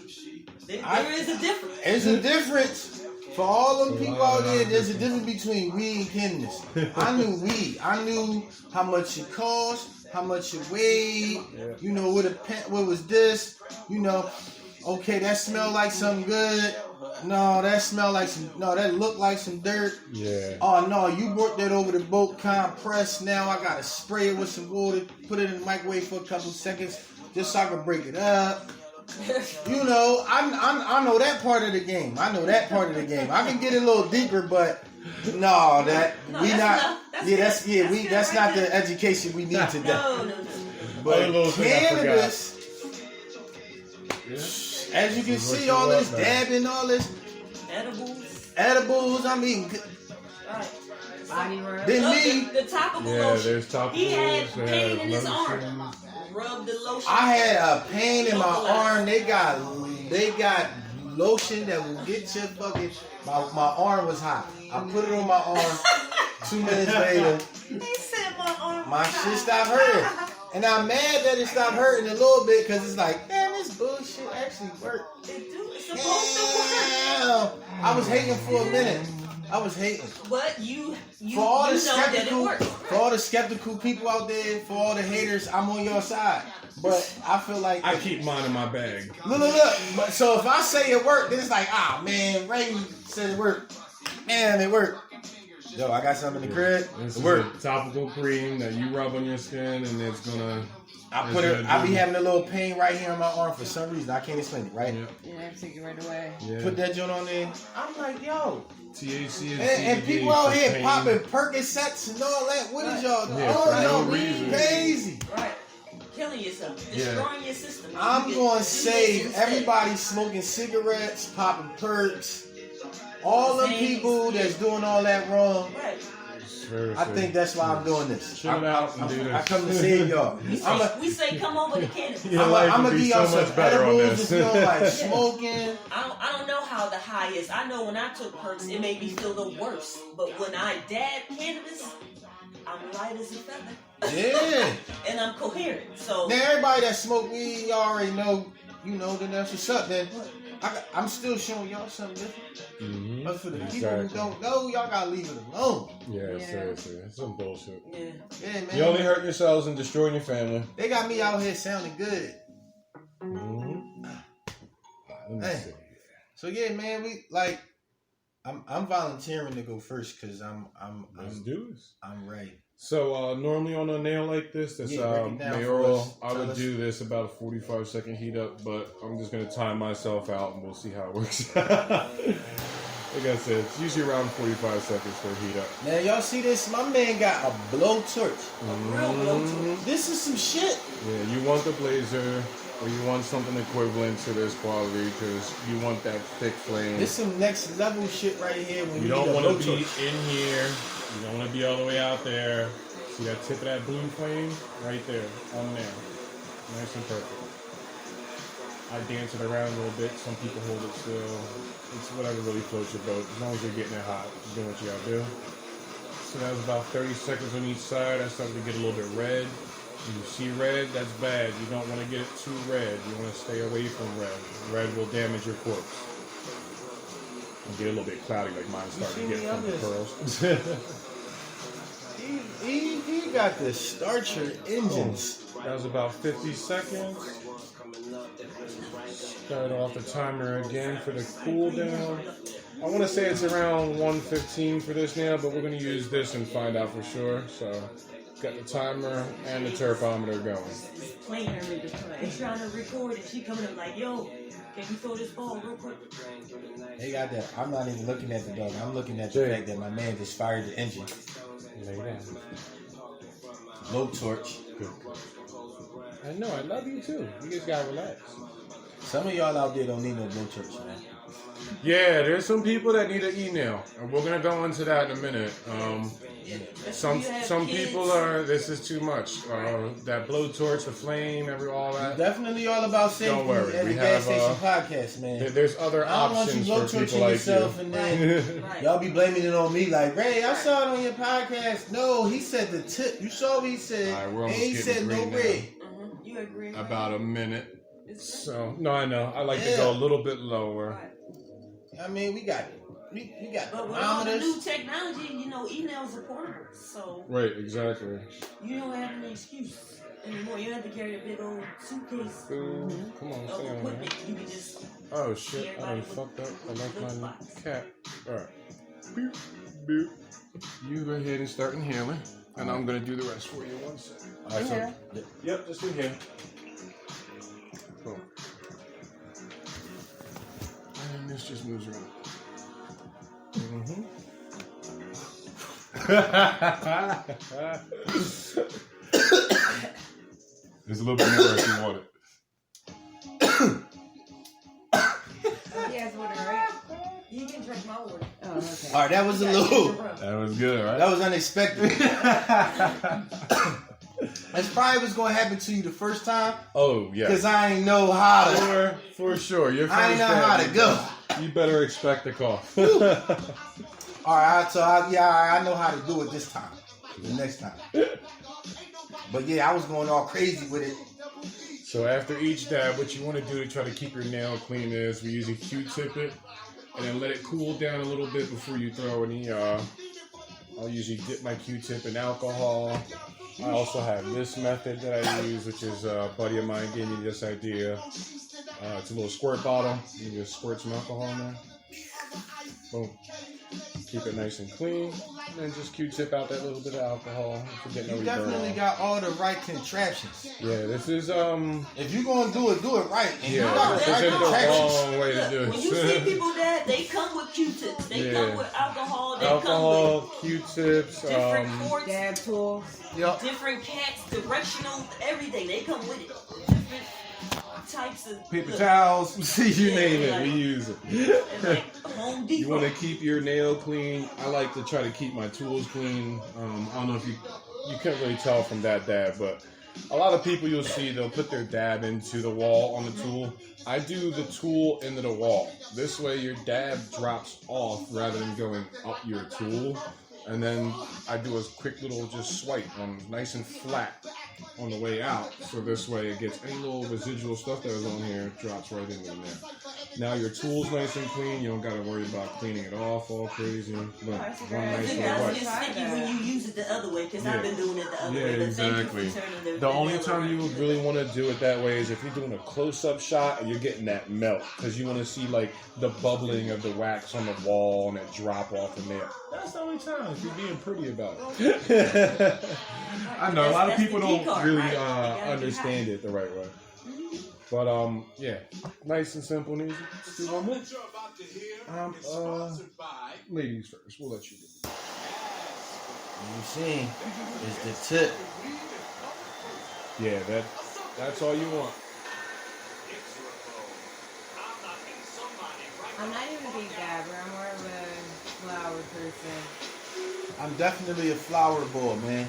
S6: There is a difference.
S3: There's a difference. For all them people out there, there's a difference between weed and cannabis. I knew weed. I knew how much it cost, how much it weighed. You know, what was this? You know, okay, that smelled like something good. No, that smelled like that looked like some dirt.
S1: Yeah.
S3: Oh no, you brought that over the boat compress. Now I gotta spray it with some water, put it in the microwave for a couple seconds, just so I can break it up. You know, I know that part of the game. I can get a little deeper, but no,
S6: No,
S3: we
S6: that's
S3: not.
S6: enough. That's
S3: Yeah,
S6: good.
S3: that's yeah,
S6: That's
S3: we
S6: good
S3: that's
S6: right
S3: not
S6: there.
S3: the education we need today.
S6: No.
S3: But
S1: Other little thing I forgot.
S3: cannabis,
S1: Yeah.
S3: as you can
S1: This is
S3: see,
S1: what
S3: all
S1: you
S3: this
S1: want, man.
S3: dabbing, all this
S6: Edibles.
S3: edibles. I mean,
S6: Right.
S4: Body rub.
S3: then
S6: Look,
S3: me.
S6: the topical
S1: Yeah,
S6: lotion.
S1: there's topicals.
S6: He had
S1: they
S6: pain
S1: have
S6: in his
S1: lotion.
S6: arm. Rub the lotion.
S3: I had a pain in my arm. They got lotion that will get your fucking. My arm was hot. I put it on my arm. 2 minutes later,
S6: He said my arm.
S3: my shit stopped hurting. And I'm mad that it stopped hurting a little bit because it's like, damn, this bullshit actually worked.
S6: It do. It's supposed to work.
S3: Damn. I was hating for a minute. I was hating.
S6: But you
S3: For all
S6: you
S3: the
S6: know that it
S3: skeptical,
S6: works.
S3: for all the skeptical people out there, for all the haters, I'm on your side. But I feel like
S1: I keep mine in my bag.
S3: Look. But so if I say it worked, then it's like, man, Ray said it worked. Man, it worked. Yo, I got something in the crib.
S1: This
S3: It
S1: is
S3: worked.
S1: a topical cream that you rub on your skin, and it's gonna.
S3: I be having a little pain right here on my arm for some reason. I can't explain it, right?
S1: Yeah.
S4: Yeah, I take it right away.
S1: Yeah.
S3: Put that joint on there. I'm like, yo.
S1: THC
S3: And
S1: CBD
S3: people out
S1: for
S3: here
S1: pain.
S3: popping Percocets and all that. What is y'all doing?
S1: Yeah,
S3: Oh,
S1: for no
S3: no,
S1: reason.
S3: crazy.
S6: Right. Killing yourself.
S1: Yeah.
S6: Destroying your system.
S3: I'm
S6: You
S3: going to
S6: get-
S3: save
S6: instead.
S3: everybody smoking cigarettes, popping perks, all them people that's doing all that wrong.
S6: Right.
S3: I think that's why I'm doing this.
S1: Chill out and do this.
S3: I come to save y'all.
S6: We say come over to cannabis.
S1: Your life
S3: I'm
S1: would
S3: gonna
S1: be
S3: give
S1: so
S3: y'all some
S1: much better on
S3: edibles
S1: this.
S3: if you don't like smoking.
S6: I don't know how the high is. I know when I took perks, it made me feel the worst. But when I dab cannabis, I'm light as a feather.
S3: Yeah.
S6: And I'm coherent. So
S3: Now everybody that smoke weed, y'all already know. You know, then that's what's up. Then I'm still showing y'all something different.
S1: Mhm.
S3: But for the people
S1: Exactly.
S3: who don't know, y'all gotta leave it alone.
S1: Yeah,
S4: Yeah.
S1: seriously, it's some bullshit.
S6: yeah.
S3: Yeah, man.
S1: You only hurt yourselves and destroying your family.
S3: They got me out here sounding good.
S1: Mm-hmm. Let me
S3: Hey.
S1: see.
S3: So yeah, man, we like. I'm volunteering to go first because
S1: Let's do this.
S3: I'm ready.
S1: So normally on a nail like this, that's
S3: Yeah, break it down for
S1: mayoral.
S3: us.
S1: I
S3: Tell
S1: would
S3: us.
S1: do this about a 45-second heat up, but I'm just gonna time myself out and we'll see how it works. Like I said, it's usually around 45 seconds for a heat up.
S3: Now y'all see this? My man got a blowtorch.
S6: Real blowtorch.
S3: This is some shit.
S1: Yeah, you want the blazer, or you want something equivalent to this quality, because you want that thick flame.
S3: This some next level shit right here. When
S1: You
S3: you
S1: don't
S3: need a
S1: want to be
S3: blowtorch.
S1: in here. You don't want to be all the way out there. See that tip of that blue flame? Right there. On there. Nice and perfect. I dance it around a little bit. Some people hold it still. It's whatever really floats your boat. As long as you're getting it hot, you're doing what you gotta do. So that was about 30 seconds on each side. I started to get a little bit red. When you see red, that's bad. You don't want to get it too red. You want to stay away from red. Red will damage your corpse. It'll get a little bit cloudy, like mine's starting to get from the pearls.
S3: He got the starcher engines.
S1: That was about 50 seconds. Start off the timer again for the cool down. I want to say it's around 1:15 for this now, but we're going to use this and find out for sure. So, got the timer and the turbometer going.
S6: Playing her with the play. He's trying to record and she coming up like, yo, can you throw this ball real quick?
S3: They got that. I'm not even looking at the dog. I'm looking at the fact that my man just fired the engine.
S1: Lay down.
S3: Low torch.
S1: I know, I love you too. You just gotta relax.
S3: Some of y'all out there don't need no low torch, man.
S1: Yeah, there's some people that need an email, and we're gonna go into that in a minute. Some people are. This is too much. That blowtorch, the flame, all that.
S3: Definitely all about safety.
S1: Don't worry,
S3: at
S1: we
S3: the gas
S1: have,
S3: station podcast, man.
S1: There's other
S3: I don't want you
S1: options
S3: blow
S1: for people
S3: torching
S1: like
S3: yourself
S1: you.
S3: and then y'all be blaming it on me. Like, Ray, I saw it on your podcast. No, he said the tip. You saw what he said.
S1: All right, we're
S3: and
S1: almost
S3: he
S1: getting
S3: said no
S1: green now.
S3: red.
S6: You agree?
S1: About a minute. So no, I know. I like to go a little bit lower.
S3: I mean, we got it. We got
S6: But with all the
S3: thermometers.
S6: new technology, emails are portable. So
S1: Right, exactly.
S6: you don't have any excuse anymore. You don't have to carry a big old suitcase
S1: Ooh, come on,
S6: of
S1: stay on
S6: equipment.
S1: here.
S6: You can just
S1: Oh shit, I done fucked up. I left my cap. Alright. Boop, boop. You go ahead and start inhaling. And I'm gonna do the rest for you. 1 second.
S3: Alright, so,
S1: Yep, just inhale. Boom. And this just moves around. Mm-hmm. There's a little bit more if you want it.
S4: Yes, water, right?
S6: you can drink my water.
S4: Oh, okay.
S3: all right, that was a little.
S1: That was good, right?
S3: That was unexpected. That's probably what's gonna happen to you the first time.
S1: Oh, yeah.
S3: Cause I ain't know how to.
S1: For sure. Your
S3: I ain't know
S1: first
S3: how
S1: time,
S3: to go.
S1: You better expect a call.
S3: All right, so I know how to do it this time. The next time. But yeah, I was going all crazy with it.
S1: So after each dab, what you want to do to try to keep your nail clean is we usually Q-tip it and then let it cool down a little bit before you throw any. I'll usually dip my Q-tip in alcohol. I also have this method that I use, which is a buddy of mine gave me this idea. It's a little squirt bottle. You can just squirt some alcohol in there. Boom. Keep it nice and clean. And then just Q-tip out that little bit of alcohol. Forget no
S3: You
S1: reburn.
S3: definitely got all the right contraptions.
S1: Yeah, this is
S3: If you're gonna do it right. And you
S1: yeah,
S3: got
S1: this
S3: the right
S1: isn't the
S3: contraptions.
S1: wrong way to
S6: Look,
S1: do it.
S6: when you see people that they come with Q-tips, they come with alcohol, they
S1: Alcohol,
S6: come
S1: Q-tips,
S6: with different cords,
S4: Dab tools.
S6: different cats, directional, everything. They come with it. Different types of
S1: paper
S6: look,
S1: towels, you name it, we use it.
S6: and like Home Depot.
S1: You want to keep your nail clean. I like to try to keep my tools clean. I don't know if you can't really tell from that dab, but a lot of people you'll see, they'll put their dab into the wall on the tool. I do the tool into the wall. This way your dab drops off rather than going up your tool. And then I do a quick little just swipe on nice and flat on the way out. So this way it gets any little residual stuff that was on here, drops right in there. Now your tool's nice and clean. You don't got to worry about cleaning it off all crazy. Look, one nice
S6: It
S1: little
S6: does
S1: wipe.
S6: get sticky when you use it the other way, because I've been doing it the other
S1: Yeah,
S6: way. But
S1: exactly.
S6: thank you for turning
S1: The only
S6: nail
S1: time
S6: around.
S1: you would really want to do it that way is if you're doing a close-up shot and you're getting that melt, because you want to see like the bubbling of the wax on the wall and that drop off in there. That's the only time if you're being pretty about it. I know a lot of
S6: That's
S1: people
S6: the key
S1: don't
S6: card,
S1: really
S6: right? You gotta be
S1: understand it the right way. But yeah, nice and simple and easy. Let's do one more. Ladies first. We'll let you do it.
S3: You see, it's the tip.
S1: Yeah, that's all you want.
S4: I'm not even a big dabber. I'm more of a flower person.
S3: I'm definitely a flower boy, man.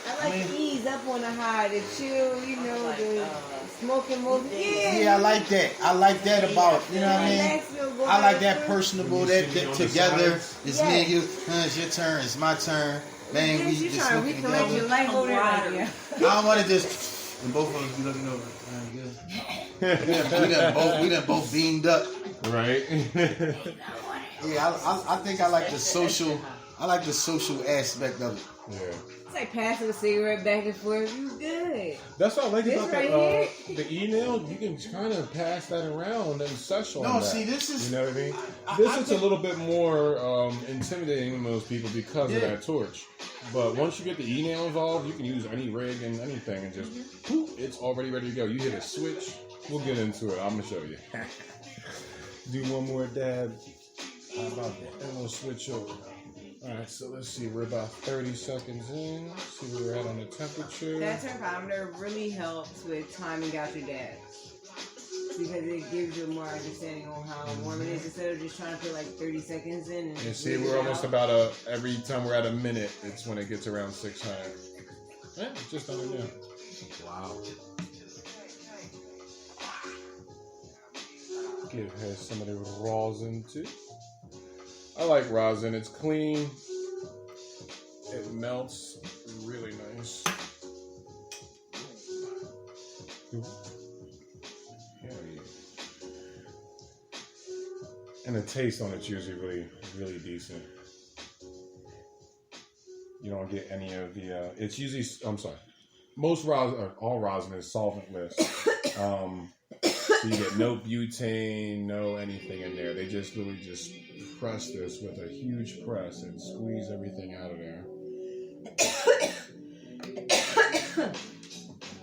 S4: I like
S3: Man.
S4: ease up on the high, the chill, you know,
S6: Like,
S4: the smoking most.
S3: Yeah, I like that. I like that about, you know what I mean? I like that personable, that together. It's me and you. It's your turn. It's my turn. Man, we
S4: You
S3: just
S4: trying to
S3: looking
S4: recollect your
S3: together.
S4: life over there.
S6: Camaraderie.
S3: I don't want to just and both of us be looking over. We done both beamed up.
S1: Right.
S3: Yeah, I think I like the social. I like the social aspect of it.
S1: Yeah.
S4: It's like passing a cigarette back and forth. You good.
S1: That's what I like
S4: This
S1: about
S4: right
S1: that. The email, you can kind of pass that around and such on
S3: No,
S1: that.
S3: see, this is.
S1: You know what I mean?
S3: I
S1: This is a
S3: think-
S1: little bit more intimidating to most people because of that torch. But once you get the email involved, you can use any rig and anything and just, poof, it's already ready to go. You hit a switch. We'll get into it. I'm going to show you. Do one more dab. How about that? And we'll switch over. Alright, so let's see. We're about 30 seconds in. See where we're at on the temperature.
S4: That thermometer really helps with timing out your dabs. Because it gives you more understanding on how warm it is instead of just trying to put like 30 seconds in. And
S1: And see,
S4: leave
S1: we're
S4: it
S1: almost
S4: out.
S1: about every time we're at a minute, it's when it gets around 600. Yeah, just under there.
S3: Wow.
S1: Give her some of the rosin too. I like rosin. It's clean. It melts really nice. Hell yeah. And the taste on it's usually really decent. You don't get any of the. It's usually. I'm sorry. Most rosin, or all rosin, is solventless. So you get no butane, no anything in there. They just literally just press this with a huge press and squeeze everything out of there.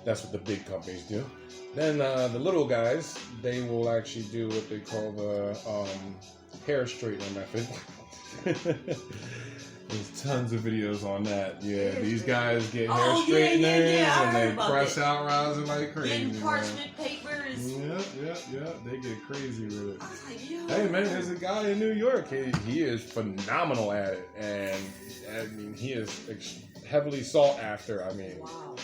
S1: That's what the big companies do. Then the little guys, they will actually do what they call the hair straightener method. There's tons of videos on that. Yeah, these guys get hair
S6: Oh, yeah,
S1: straighteners
S6: yeah, I
S1: and
S6: heard
S1: they
S6: about
S1: press
S6: that.
S1: out rosin like crazy.
S6: Getting
S1: man.
S6: parchment papers.
S1: Yep. They get crazy with it.
S6: I was like, yo.
S1: Hey man, there's a guy in New York. He is phenomenal at it, and I mean he is heavily sought after. I mean,
S6: Wow.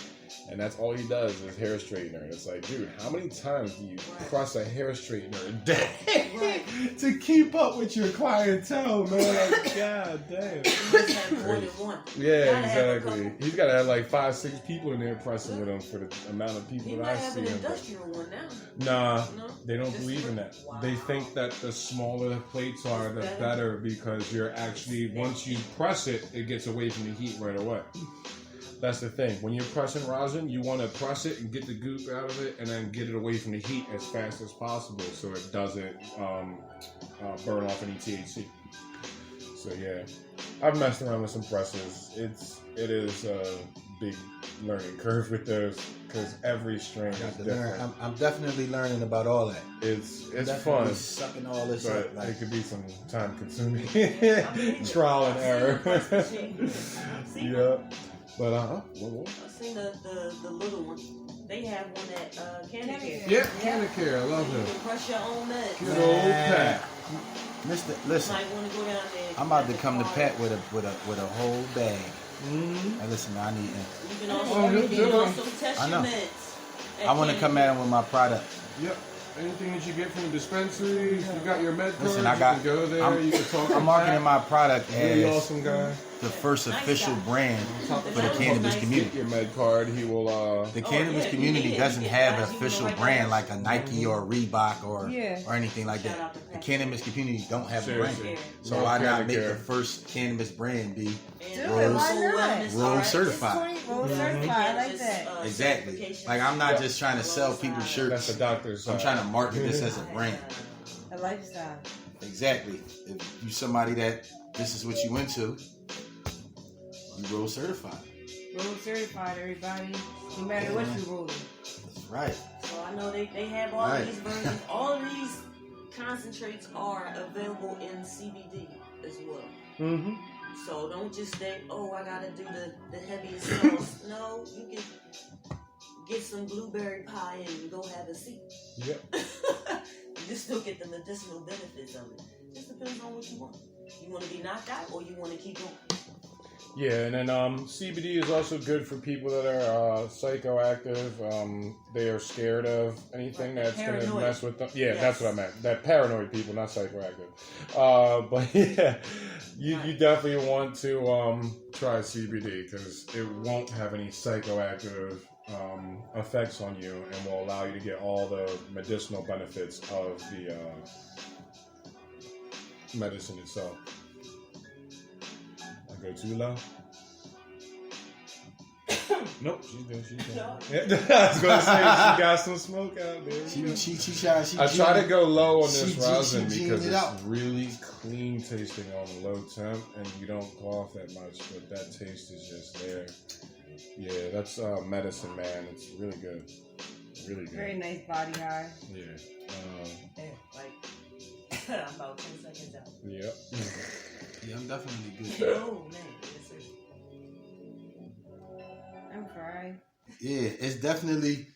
S1: and that's all he does is hair straightener. It's like, dude, how many times do you press a hair straightener a day to keep up with your clientele, man? Like, god damn.
S6: You must have more than one.
S1: Yeah,
S6: Gotta have a
S1: exactly.
S6: couple.
S1: He's got to have like 5-6 people in there pressing with him for the amount of people
S6: He
S1: that
S6: might
S1: I
S6: have
S1: see
S6: an
S1: him.
S6: industrial one now.
S1: Nah,
S6: No?
S1: they don't
S6: Just
S1: believe in
S6: for-
S1: that.
S6: Wow.
S1: They think that the smaller plates are, the
S6: Better.
S1: better because you're actually, once you press it, it gets away from the heat right away. That's the thing. When you're pressing rosin, you want to press it and get the goop out of it and then get it away from the heat as fast as possible so it doesn't burn off any THC. So yeah, I've messed around with some presses. It is a big learning curve with those because every strain is
S3: Got to learn.
S1: different.
S3: I'm definitely learning about all that.
S1: It's
S3: Definitely
S1: fun.
S3: sucking all this
S1: But
S3: up. Like,
S1: it could be some time consuming.
S6: mean,
S1: Trial and
S6: I've
S1: error.
S6: seen the press machine. I've seen
S1: Yeah.
S6: it.
S1: But
S6: I've seen the little one. They have one at Candy Care.
S1: yeah, Canacare, I love
S6: You
S1: him.
S6: can crush your own nuts.
S1: Good old Pat.
S3: Mister,
S6: You
S3: listen,
S6: might want to go down there.
S3: I'm about to come to Pat with a whole bag.
S1: Mm-hmm.
S3: Now listen, I need.
S6: You can also,
S1: Oh,
S6: you
S1: good
S6: can
S1: job.
S6: also test
S3: I
S6: your
S3: know.
S6: meds.
S3: I want to come at him with my product.
S1: Yep. Anything that you get from the dispensaries, you got your med cards,
S3: Listen,
S1: you
S3: I got-
S1: can go there,
S3: I'm-
S1: you can talk
S3: I'm
S1: to
S3: marketing
S1: Pat.
S3: my product
S1: Really
S3: as
S1: awesome guy.
S3: the first
S6: Nice
S3: official
S6: guy.
S3: brand
S1: Talk
S3: for
S1: to
S3: the
S1: Pat.
S3: cannabis
S1: Get
S3: community.
S1: your med card, he will
S3: The
S6: Oh,
S3: cannabis
S6: yeah,
S3: community
S6: yeah,
S3: doesn't
S6: yeah.
S3: have an
S6: Guys, you
S3: official
S6: know, right
S3: brand
S6: there.
S3: like a Nike or Reebok or anything like
S6: Shout
S3: that.
S6: out to
S3: The
S6: Pat.
S3: cannabis community don't have a brand.
S1: Seriously.
S3: So
S1: No
S3: why not make
S1: Canacare.
S3: the first cannabis brand be
S6: And
S4: Do it,
S3: Rose-
S4: why not?
S3: Rose certified?
S4: Roll certified, I like that.
S3: Exactly. Like I'm not just trying to sell people
S1: That's
S3: shirts.
S1: the doctor's
S3: I'm
S1: side.
S3: trying to market this as a brand.
S4: A lifestyle.
S3: Exactly. If you somebody that this is what you into, you roll certified.
S4: Roll certified, everybody. No matter what you roll.
S3: That's right.
S6: So I know they have all
S3: Right.
S6: these versions. All of these concentrates are available in CBD as well.
S1: Mm-hmm.
S6: So don't just think, oh, I gotta do the heaviest sauce. No, you can get some blueberry pie and go have a seat.
S1: Yep.
S6: You still get the medicinal benefits of it. Just depends on what you want. You want to be knocked out or you want to keep going.
S1: Yeah, and then CBD is also good for people that are psychoactive. They are scared of anything
S6: Like
S1: that's going to
S6: paranoid.
S1: mess with them. Yeah,
S6: Yes.
S1: that's what I meant. That paranoid people, not psychoactive. But yeah, you definitely want to try CBD because it won't have any psychoactive effects on you and will allow you to get all the medicinal benefits of the medicine itself. I go too low? Nope, she's good. She's good. I was gonna say she got some smoke out there.
S3: She
S1: I try to go low on
S3: she
S1: this
S3: G-
S1: rosin
S3: she
S1: because
S3: G'd it
S1: it's
S3: up.
S1: really clean tasting on a low temp, and you don't cough that much, but that taste is just there. Yeah, that's medicine, man. It's really good. Really good.
S4: Very nice body high.
S1: Yeah.
S6: Yeah, like I'm about 10 seconds out.
S1: Yep.
S3: Yeah, I'm definitely good.
S6: Oh man, yes, sir.
S4: I'm fried.
S3: Yeah, it's definitely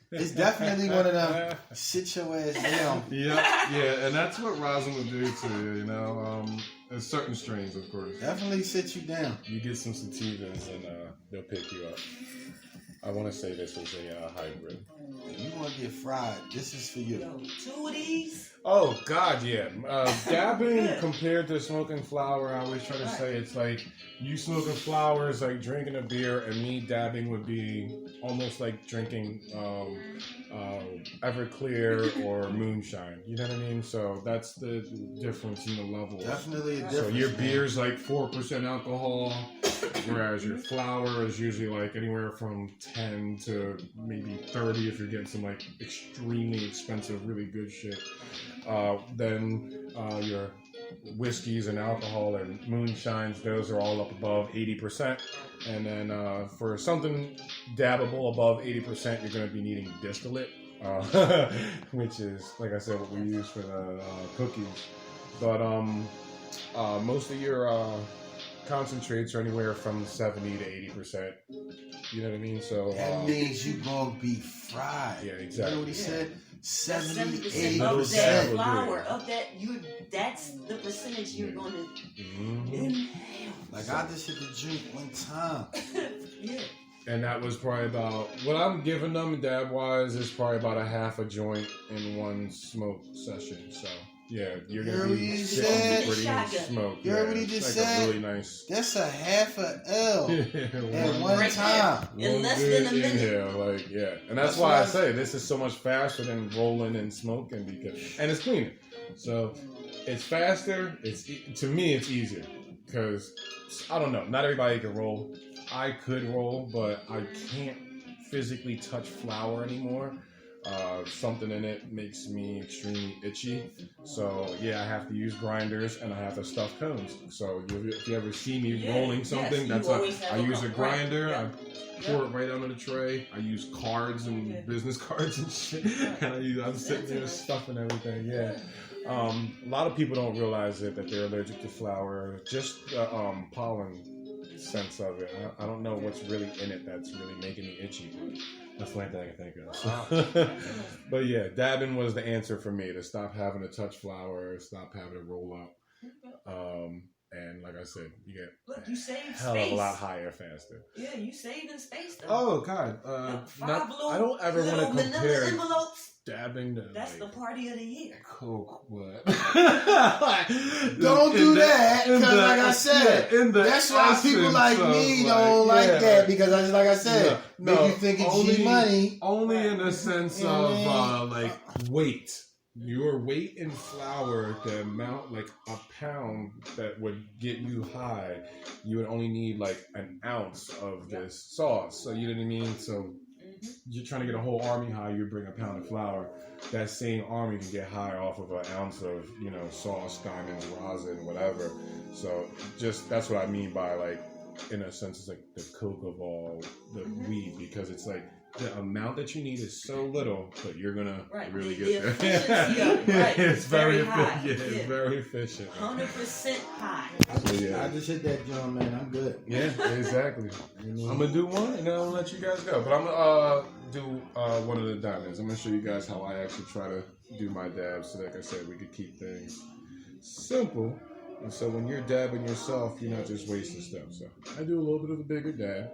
S3: one of them. Sit your ass down.
S1: Yeah, and that's what rosin will do to you, you know. There's certain strains, of course.
S3: Definitely sit you down.
S1: You get some sativas and they'll pick you up. I want to say this was a hybrid.
S3: You want to get fried? This is for you.
S6: Yo, 2 of these.
S1: Oh, God, yeah. Dabbing compared to smoking flower, I always try to say it's like you smoking flower is like drinking a beer, and me dabbing would be almost like drinking Everclear or moonshine. You know what I mean? So that's the difference in the level.
S3: Definitely a difference.
S1: So your
S3: man.
S1: beer's like 4% alcohol, whereas your flower is usually like anywhere from 10 to maybe 30 if you're getting some like extremely expensive, really good shit. Then your whiskeys and alcohol and moonshines, those are all up above 80%. And then for something dabbable above 80%, you're going to be needing distillate, which is, like I said, what we use for the cookies. But most of your concentrates are anywhere from 70 to 80%. You know what I mean? So
S3: That means you gonna be fried.
S1: yeah,
S3: You know
S1: exactly.
S3: what he said? 70,
S6: 70%
S3: 80%.
S6: of that
S1: will
S6: flour,
S1: do.
S6: of that, that's the percentage you're going to
S1: Mhm.
S6: inhale.
S3: Like I just hit the drink one time.
S6: Yeah.
S1: And that was probably about what I'm giving them dab wise is probably about a half a joint in one smoke session. So yeah, you're
S3: Hear
S1: gonna
S3: what
S1: be
S3: he
S1: sitting
S3: said?
S1: pretty
S6: Shotgun.
S1: smoke.
S3: You heard
S1: Yeah,
S3: what he
S1: it's
S3: just
S1: like
S3: said?
S1: a really nice.
S3: That's a half a L at one
S6: Right
S3: time.
S6: In less
S1: good
S6: than a minute.
S1: inhale, like yeah, and that's
S3: That's
S1: why I
S3: what I-
S1: say this is so much faster than rolling and smoking and it's cleaner. So it's faster. To me, it's easier because I don't know. Not everybody can roll. I could roll, but I can't physically touch flour anymore. Something in it makes me extremely itchy. So yeah, I have to use grinders and I have to stuff cones. So if you ever see me
S6: Yeah,
S1: rolling something,
S6: yes, you always have
S1: I use a
S6: right,
S1: grinder.
S6: yeah.
S1: I pour it right onto the tray. I use cards and
S6: Yeah.
S1: business cards and shit. And I'm sitting there
S6: That's
S1: stuffing everything. Yeah. A lot of people don't realize that they're allergic to flour. Just the pollen sense of it. I don't know what's really in it that's really making me itchy. But that's the only thing I can think of. But yeah, dabbing was the answer for me to stop having to touch flour, stop having to roll up. And like I said, you get
S6: Look, you save
S1: hell
S6: space.
S1: of a lot higher faster.
S6: Yeah, you saving space though.
S1: Oh God,
S6: Five little,
S1: I don't ever want to
S6: little manila
S1: compare
S6: envelopes.
S1: dabbing to
S6: That's the
S1: like
S6: party of the year.
S1: Coke, what?
S3: Don't do that, because like I said, that's why people like me don't like that, because like I said,
S1: No,
S3: make you think it's G money.
S1: Only in the sense
S3: You know what I
S1: of like weight. Your weight in flour, the amount like a pound that would get you high, you would only need like an ounce of this sauce. So you know what I mean? So you're trying to get a whole army high, you bring a pound of flour. That same army can get high off of an ounce of, sauce, diamonds, rosin, whatever. So just that's what I mean by like, in a sense, it's like the Coke of all the weed, because it's like the amount that you need is so little, but you're gonna really
S6: The
S1: get
S6: efficiency
S1: there.
S6: of it, right.
S1: It's very
S6: high.
S1: efficient. Yeah, it's very efficient.
S6: 100% high.
S3: I just hit that joint, man. I'm good.
S1: Yeah, exactly. I'm gonna do one, and then I'm gonna let you guys go. But I'm gonna do one of the diamonds. I'm gonna show you guys how I actually try to do my dabs. So, like I said, we could keep things simple And so when you're dabbing yourself, you're not just wasting stuff. So I do a little bit of a bigger dab.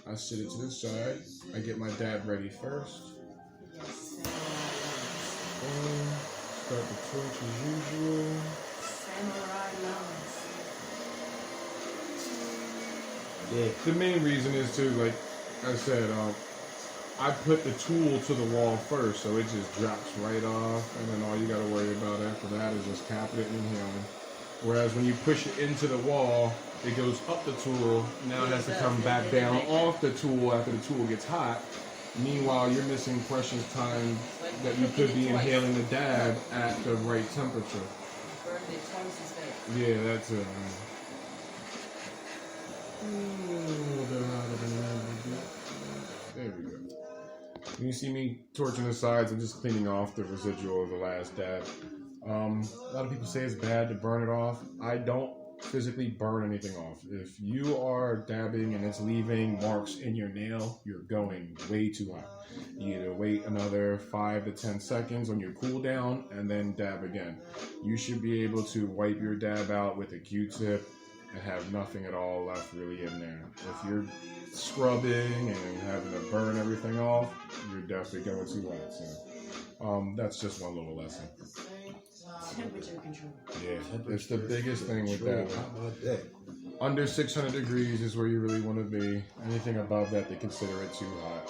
S1: I sit it to the side. I get my dab ready first. Start the torch as usual.
S6: Samurai lines.
S3: Yeah.
S1: The main reason is to, like I said, I put the tool to the wall first, so it just drops right off, and then all you got to worry about after that is just capping it and inhaling. Whereas when you push it into the wall, it goes up the tool. Now it has to come back down off the tool after the tool gets hot. Meanwhile, you're missing precious time that you could be inhaling the dab at the right temperature. Yeah, that's it. There we go. When you see me torching the sides, I'm just cleaning off the residual of the last dab. A lot of people say it's bad to burn it off. I don't physically burn anything off. If you are dabbing and it's leaving marks in your nail, you're going way too hot. You either wait another 5 to 10 seconds on your cool down and then dab again. You should be able to wipe your dab out with a Q-tip and have nothing at all left really in there. If you're scrubbing and having to burn everything off, you're definitely going too hot. So that's just one little lesson.
S6: Temperature control.
S1: Yeah, it's the biggest thing with that.
S3: How about that?
S1: Under 600 degrees is where you really want to be. Anything above that, they consider it too hot.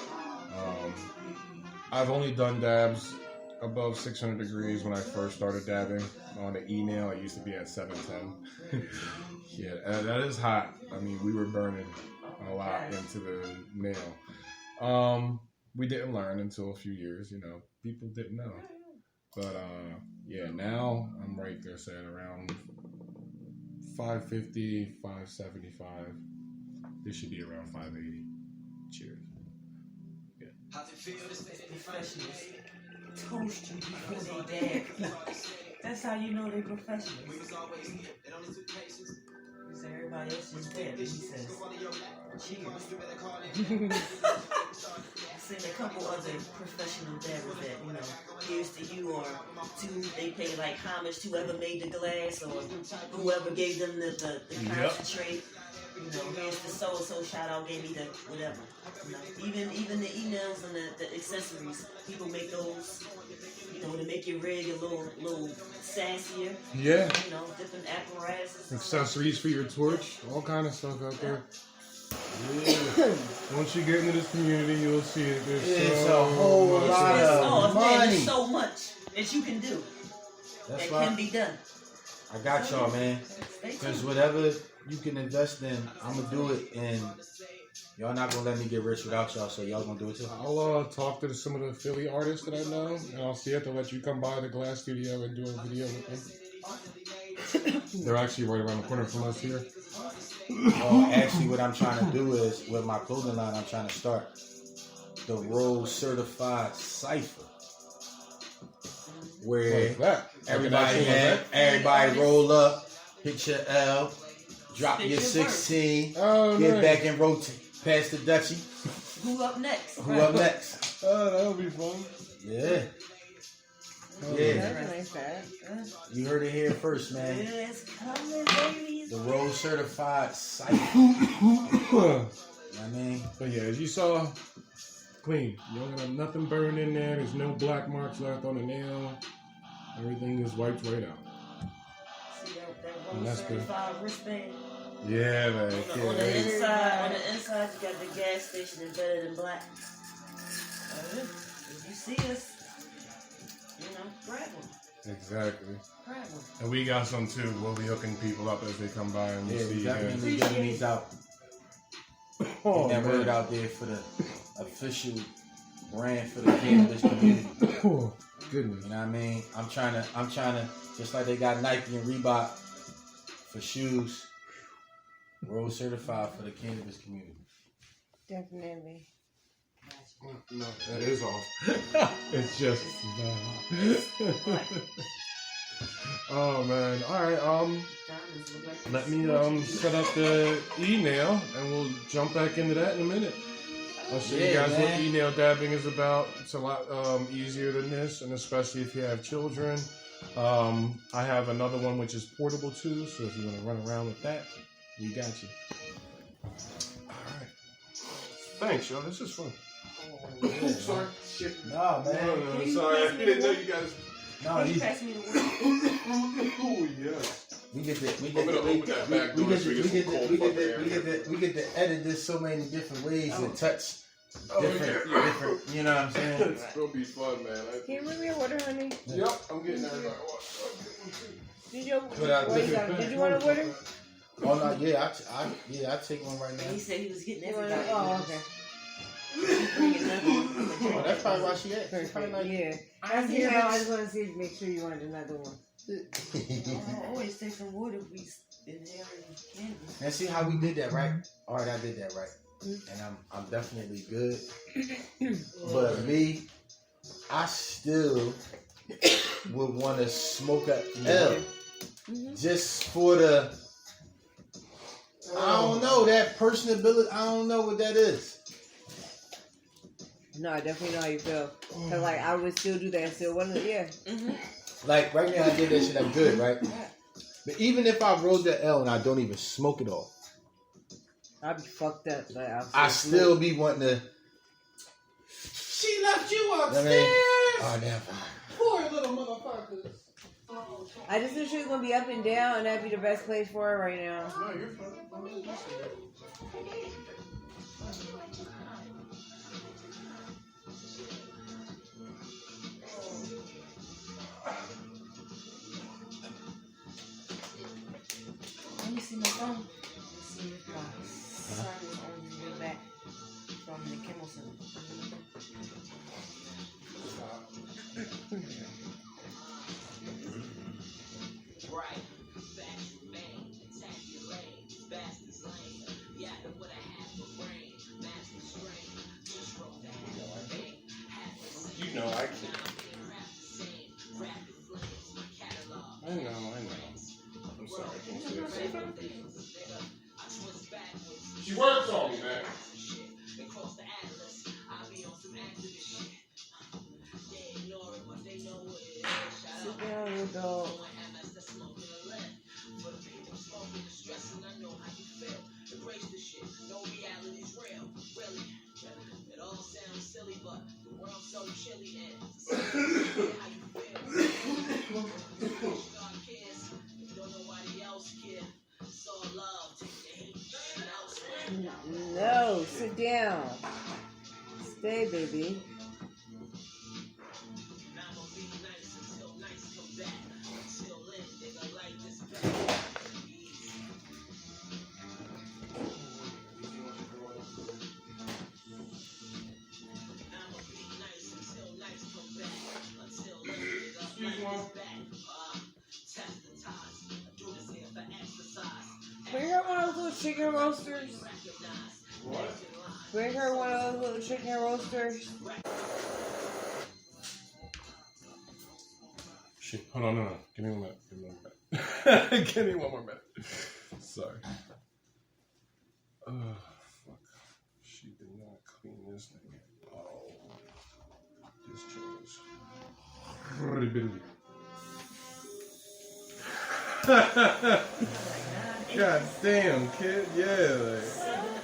S1: I've only done dabs above 600 degrees when I first started dabbing. On the e-nail, I used to be at 710. Yeah, that is hot. I mean, we were burning a lot into the nail. We didn't learn until a few years, people didn't know. But yeah, now I'm right there saying around 550, 575. This should be around 580. Cheers. Yeah.
S6: Professionals toast you before they dab. That's how you know they're professionals. Because everybody else is dead. He says, cheers. I've seen a couple other professional dabbers that, here's to you, or they pay like homage to whoever made the glass, or whoever gave them the concentrate. Here's the so-and-so shout out, gave me the whatever. Even the emails and the accessories, people make those, to make your rig a little sassier.
S1: Yeah.
S6: Different apparatuses.
S1: Accessories for your torch, all kind of stuff out there. Yeah. Once you get into this community, you'll see it. There's
S3: a whole lot of money.
S6: There's so much that you can do.
S3: That's
S6: that can be done.
S3: I got y'all, man. Because whatever you can invest in, I'm going to do it. And y'all not going to let me get rich without y'all, so y'all going to do it too.
S1: I'll talk to some of the Philly artists that I know, and I'll see if they'll let you come by the glass studio and do a video with them. They're actually right around the corner from us here.
S3: Actually, what I'm trying to do is, with my clothing line, I'm trying to start the Rose Certified Cypher. Where everybody roll up, hit your L, drop your 16, get back and rotate past the Dutchie.
S6: Who up next?
S3: Who up next?
S1: Oh, that'll be fun.
S3: Yeah. You heard it here first, man.
S6: It's coming, baby.
S3: The Rose Certified Cypher.
S1: But yeah, as you saw, clean. You don't have nothing burned in there. There's no black marks left on the nail. Everything is wiped right out.
S6: See that Rose Certified wristband?
S1: Yeah, man.
S6: On the inside, you got the gas station embedded in black. If you see us, grab them.
S1: Exactly.
S6: Grab them.
S1: And we got some too. We'll be hooking people up as they come by and we'll see.
S3: Definitely getting these out. Get that word out there for the official brand for the cannabis community.
S1: Oh, goodness.
S3: You know what I mean? I'm trying to, just like they got Nike and Reebok for shoes, Rose Certified for the cannabis community.
S4: Definitely.
S1: No, that is off. It's just oh man. Alright, let me set up the e-nail and we'll jump back into that in a minute. I'll show you guys what e-nail dabbing is about. It's a lot easier than this, and especially if you have children I have another one which is portable too, so if you want to run around with that, we got you. Alright. Thanks, yo. This is fun. Sorry. Shit.
S3: Nah, man.
S1: No, sorry. I didn't know you guys.
S3: No,
S6: Can you pass me the word?
S1: Oh, yes.
S3: we get to
S1: I'm gonna open that back door so we get some cold fucking air.
S3: we get to edit this so many different ways and touch different,
S1: yeah.
S3: different. You know what I'm saying?
S1: It's gonna be fun, man.
S4: Can you bring me a water, honey?
S1: Yep, I'm getting that.
S4: Did you want a water?
S3: Oh no, yeah, I take one right
S6: He
S3: now.
S6: said he was getting
S4: You want
S6: everybody.
S4: oh, okay.
S6: Bring another one.
S3: Oh, that's probably why she at. She's probably
S4: Perfect.
S3: like,
S4: Yeah.
S3: I'm
S4: That's
S3: here,
S4: how I
S3: bitch.
S4: just want to see, make sure you wanted another one.
S6: I always take some water. We inhaling cannabis.
S3: Now see how we did that, right? All right, I did that right, and I'm definitely good. But me, I still would want to smoke a L just for the. I don't know that personability. I don't know what that is.
S4: No, I definitely know how you feel. Cause like I would still do that. Still want to, yeah.
S3: Like right now, I did that shit. I'm good, right? But even if I rolled the L and I don't even smoke it all,
S4: I'd be fucked up. Like
S3: I still be wanting to. She left you upstairs. Oh, never. Poor little motherfuckers.
S4: I just knew she was gonna be up and down, and that'd be the best place for her right now.
S1: No, you're fine.
S6: Let me see my phone. Let's see if my son is on his way back from the Kimmel Center.
S1: You know I can't. I know. I'm sorry, can you say something? She works on me, man.
S4: Sit down, little dog. No, sit down. Stay, baby. Bring her one of those little chicken roasters.
S1: What?
S4: Bring her one of those little chicken roasters.
S1: Shit, hold on, no. Give me 1 minute. Give me 1 more minute. Sorry. Oh, fuck. She did not clean this thing. Oh. This joint is really bitty. God damn, kid. Yeah, like.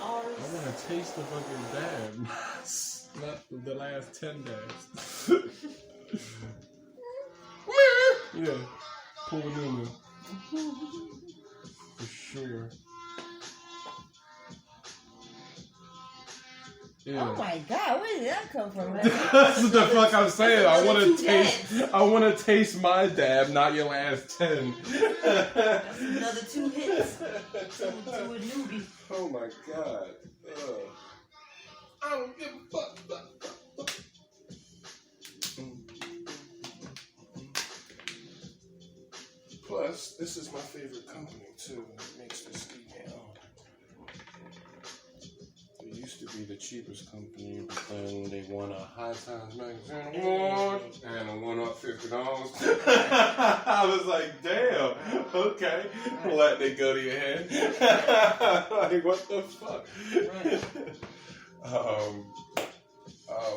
S1: I want to taste the fucking dab. Not the last 10 dabs. Yeah, pull it in there. For sure. Yeah.
S4: Oh my god, where did that come from?
S1: That's what the fuck I'm saying. I want to taste my dab, not your last 10.
S6: That's another 2 hits to a newbie.
S1: Oh my god. I don't give a fuck. Plus, this is my favorite company too. That makes this email. It used to be the cheapest company, but then they won a High Times Magazine award and a $1 up $50. I was like, damn, okay, letting it go to your head. Like, what the fuck?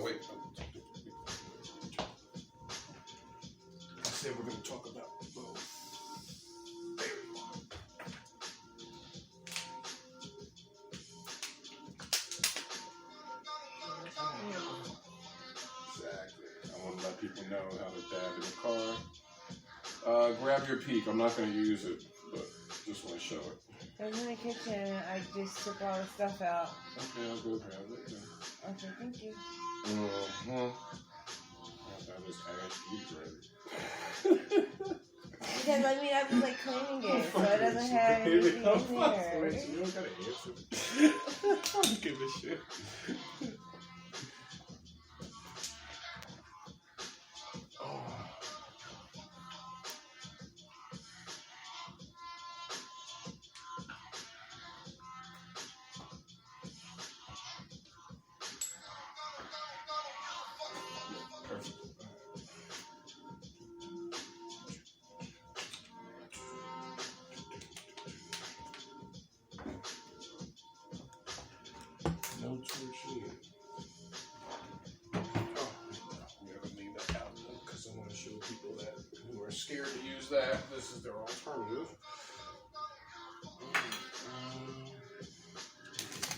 S1: Wait.
S3: said we're going to talk about both. Exactly. I want to let people know how to dab in the car. Grab your peak. I'm not going to use it, but just want to show it.
S4: It was in the kitchen. I just took all the stuff out.
S3: Okay, I'll go grab it.
S4: Okay, thank you.
S3: Mm-hmm. That was
S4: Because I mean, I was like cleaning it, so it doesn't have anything in there.
S3: You don't gotta answer. I don't give a shit. No torch needed. Oh, we gotta leave that out because I want to show people that who are scared to use that. This is their alternative.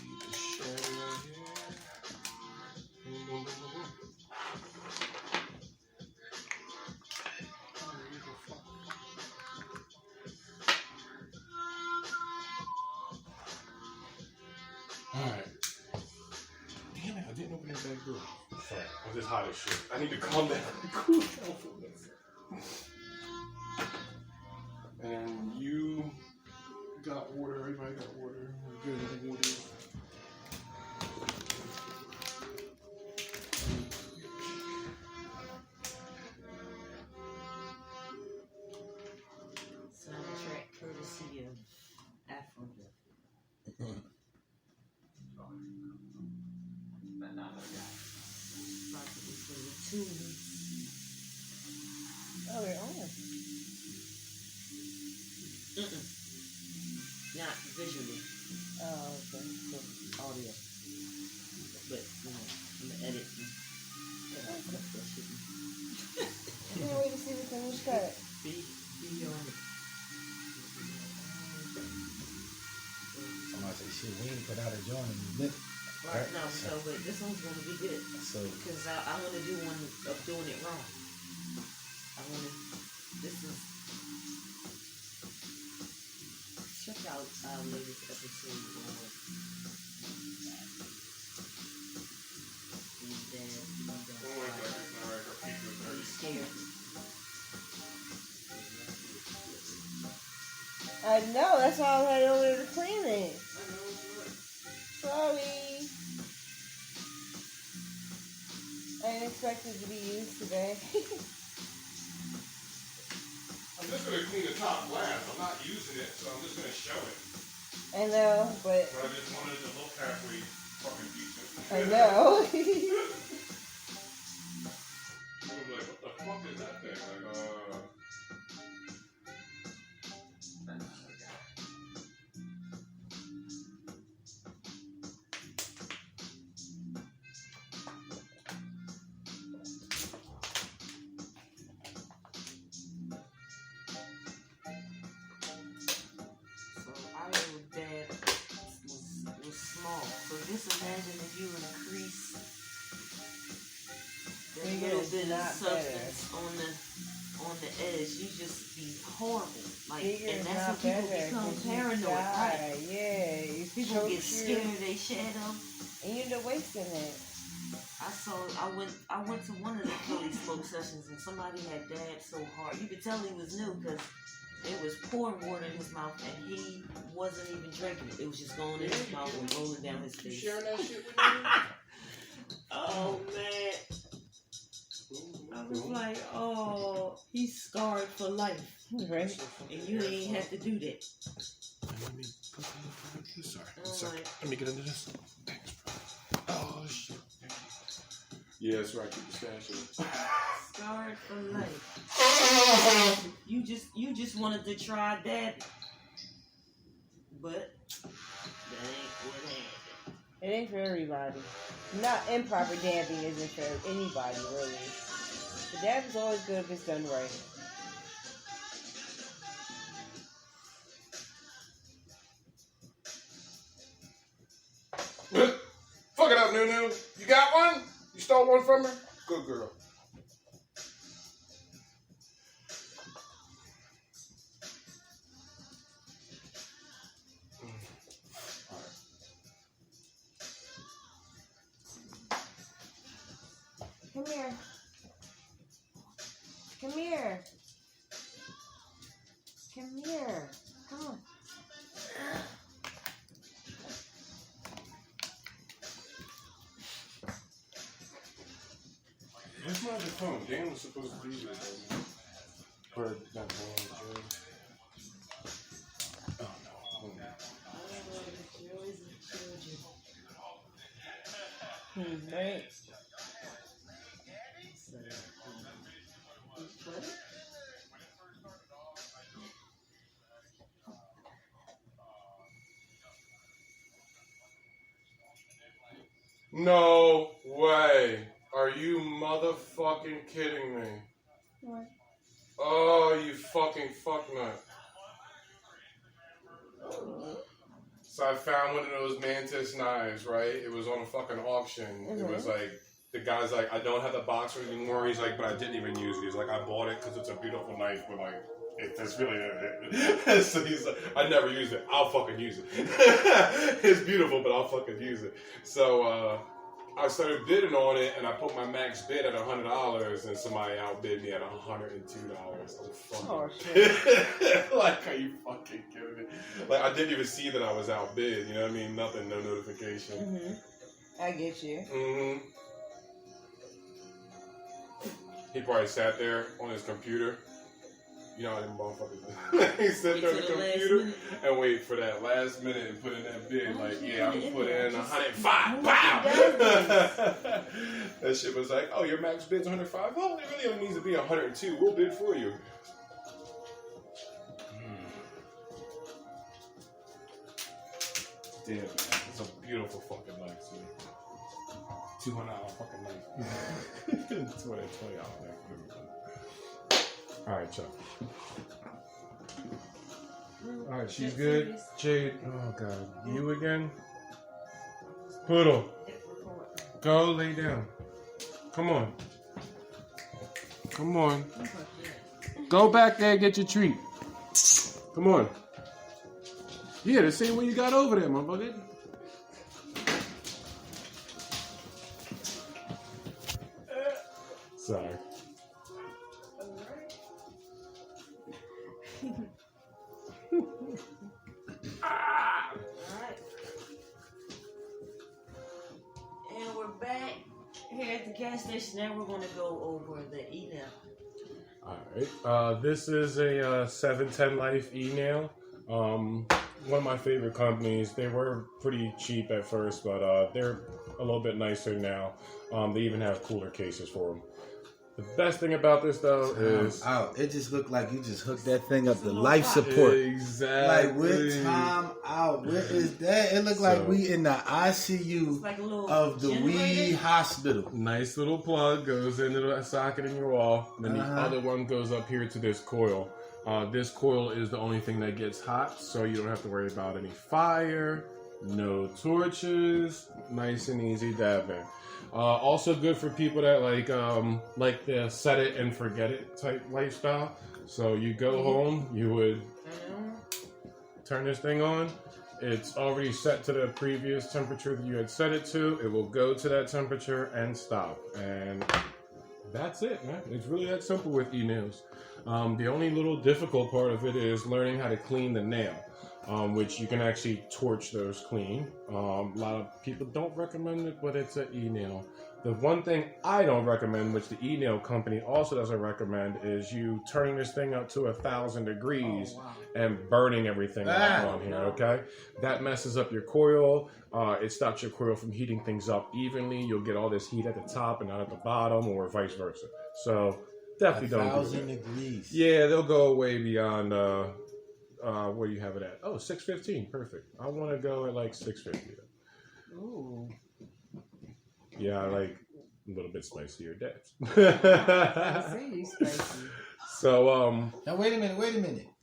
S3: Leave the shed right here. Alright. Damn it, I didn't open that back door. Sorry, I'm just hot as shit. I need to calm down and cool down for a minute. And you got water, everybody got water. We're good with the water.
S6: Soundtrack courtesy of Afro. Possibly for the tunes.
S4: Oh, they're on.
S6: Not visually,
S4: Oh, okay.
S6: so audio. But, you know, I'm gonna edit and cut that shit.
S4: I can't wait to see the finished cut.
S6: Be on it.
S7: Somebody say, shit, we ain't put out a joint in a minute.
S6: Right, no, so but this one's gonna be good.
S7: So,
S6: Because I want to do one of doing it wrong. I want to, this is, check out our latest episode on Being Bad, Being Scared.
S4: I know, that's why I had over to clean it. Sorry. I didn't expect it to be used today.
S3: I'm just going to clean the top glass. I'm not using it, so I'm just going to show it.
S4: I know, but
S3: But I just wanted to look halfway fucking decent.
S4: I know.
S3: I'm like, what the fuck is that thing? Like,
S6: So our little dad was small. So just imagine if you increase that
S4: Bigger
S6: little
S4: is
S6: bit of
S4: not
S6: substance on the edge, you just be horrible. Like,
S4: Bigger
S6: and
S4: is
S6: that's
S4: not
S6: when people
S4: better.
S6: become
S4: 'Cause you
S6: paranoid,
S4: die.
S6: right?
S4: Yeah, you
S6: People
S4: choke
S6: get scared of their shadow.
S4: and you end up wasting it.
S6: I went to one of the Philly smoke sessions and somebody had dabbed so hard. You could tell he was new because it was pouring water in his mouth and he wasn't even drinking it. It was just going in his mouth and rolling down his
S3: you
S6: face.
S3: sharing that shit with me?
S6: Oh man. I was like, oh, he's scarred for life.
S4: Right?
S6: And you ain't have to do that.
S3: Let me put this. Sorry.
S6: Oh,
S3: Sorry.
S6: my.
S3: Let me get into this. Thanks, bro. Oh, shit. Yeah, that's right. Keep the stash in.
S6: Scarred for life. You just wanted to try dabbing. But that ain't what happened.
S4: It ain't for everybody. Not improper dabbing isn't for anybody, really. The dab is always good if it's done right.
S3: stole one from her? Good girl.
S4: Come here. Come here. Come here. Come on.
S1: Where's my other phone? Dan was supposed to be here. But that one, oh no.
S4: Right.
S1: No way. Are you motherfucking kidding me?
S4: What?
S1: Oh, you fucking fucknut. So I found one of those mantis knives, right? It was on a fucking auction. It was like, the guy's like, I don't have the box anymore. He's like, but I didn't even use it. He's like, I bought it because it's a beautiful knife, but like, that's really it. So he's like, I never use it. I'll fucking use it. It's beautiful, but I'll fucking use it. So I started bidding on it, and I put my max bid at $100, and somebody outbid me at $102. I'm fucking.
S4: Oh, shit.
S1: Like, are you fucking kidding me? Like, I didn't even see that I was outbid. You know what I mean? Nothing, no notification.
S4: Mm-hmm. I get you.
S1: Mm-hmm. He probably sat there on his computer. You know how them motherfuckers he sit there on the computer and wait for that last minute and put in that bid. Like, yeah, I'm put in 105. Wow! That shit was like, oh, your max bid's 105? Oh, it really only needs to be 102. We'll bid for you. Damn, man. It's a beautiful fucking knife, too. $200 fucking knife. $20 knife. Alright, Chuck. Alright, she's good. Jade. Oh, God. You again? Poodle. Go lay down. Come on. Come on. Go back there and get your treat. Come on. Yeah, the same one you got over there, motherfucker. Sorry.
S6: Alright. And we're back here at the gas station. Now we're going to go over the email.
S1: Alright. This is a 710 Life e-nail. One of my favorite companies. They were pretty cheap at first, but they're a little bit nicer now. They even have cooler cases for them. The best thing about this, though, is...
S3: out. It just looked like you just hooked that thing up to life support.
S1: Exactly.
S3: Like, with time out. Where is that? It looked like we in the ICU
S6: like
S3: of the wee hospital.
S1: Nice little plug goes into the socket in your wall. Then the other one goes up here to this coil. This coil is the only thing that gets hot, so you don't have to worry about any fire, no torches, nice and easy dabbing. Also good for people that like the set it and forget it type lifestyle. So you go home, you would turn this thing on. It's already set to the previous temperature that you had set it to. It will go to that temperature and stop. And that's it, man. It's really that simple with e-nails. The only little difficult part of it is learning how to clean the nail. Which you can actually torch those clean. A lot of people don't recommend it, but it's an e-nail. The one thing I don't recommend, which the e-nail company also doesn't recommend, is you turning this thing up to 1,000 degrees and burning everything off on here, okay? That messes up your coil. It stops your coil from heating things up evenly. You'll get all this heat at the top and not at the bottom, or vice versa. So definitely don't do
S3: 1,000
S1: that.
S3: degrees.
S1: Yeah, they'll go way beyond... where do you have it at? Oh, 615. Perfect. I want to go at like 650.
S4: Ooh.
S1: Yeah, I like a little bit spicier dabs.
S4: Spicy.
S1: So,
S3: Now, wait a minute.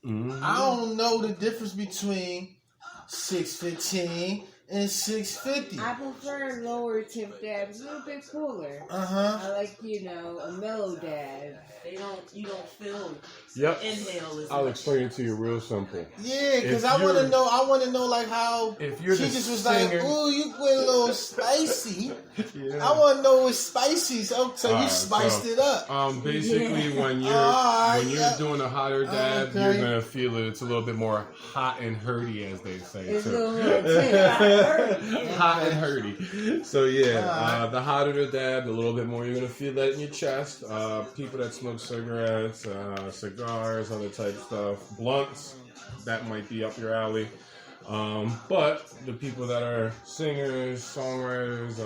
S1: mm-hmm.
S3: I don't know the difference between 615 and $650.
S4: I prefer lower tip dabs, a little bit cooler. I like, a mellow dab.
S6: You don't feel
S1: Yep.
S6: inhale as
S1: I'll
S6: much.
S1: explain it to you real simple.
S3: Yeah, because
S1: If
S3: I want to
S1: you're-
S3: know. I want to know like how
S1: If you're
S3: she
S1: the
S3: just was
S1: singer,
S3: like, "Ooh, you went a little spicy."
S1: yeah.
S3: I want to know it's spicy, so you
S1: Alright,
S3: spiced
S1: so-
S3: it up.
S1: Basically, when you're
S3: Alright, yeah.
S1: doing a hotter dab,
S3: Okay.
S1: you're gonna feel it. It's a little bit more hot and hurty, as they say.
S4: It's a
S1: too.
S4: little more intense.
S1: Hot and hurty. So yeah, the hotter the dab, the little bit more you're gonna feel that in your chest. People that smoke cigarettes, cigars, other type stuff, blunts, that might be up your alley. But the people that are singers, songwriters,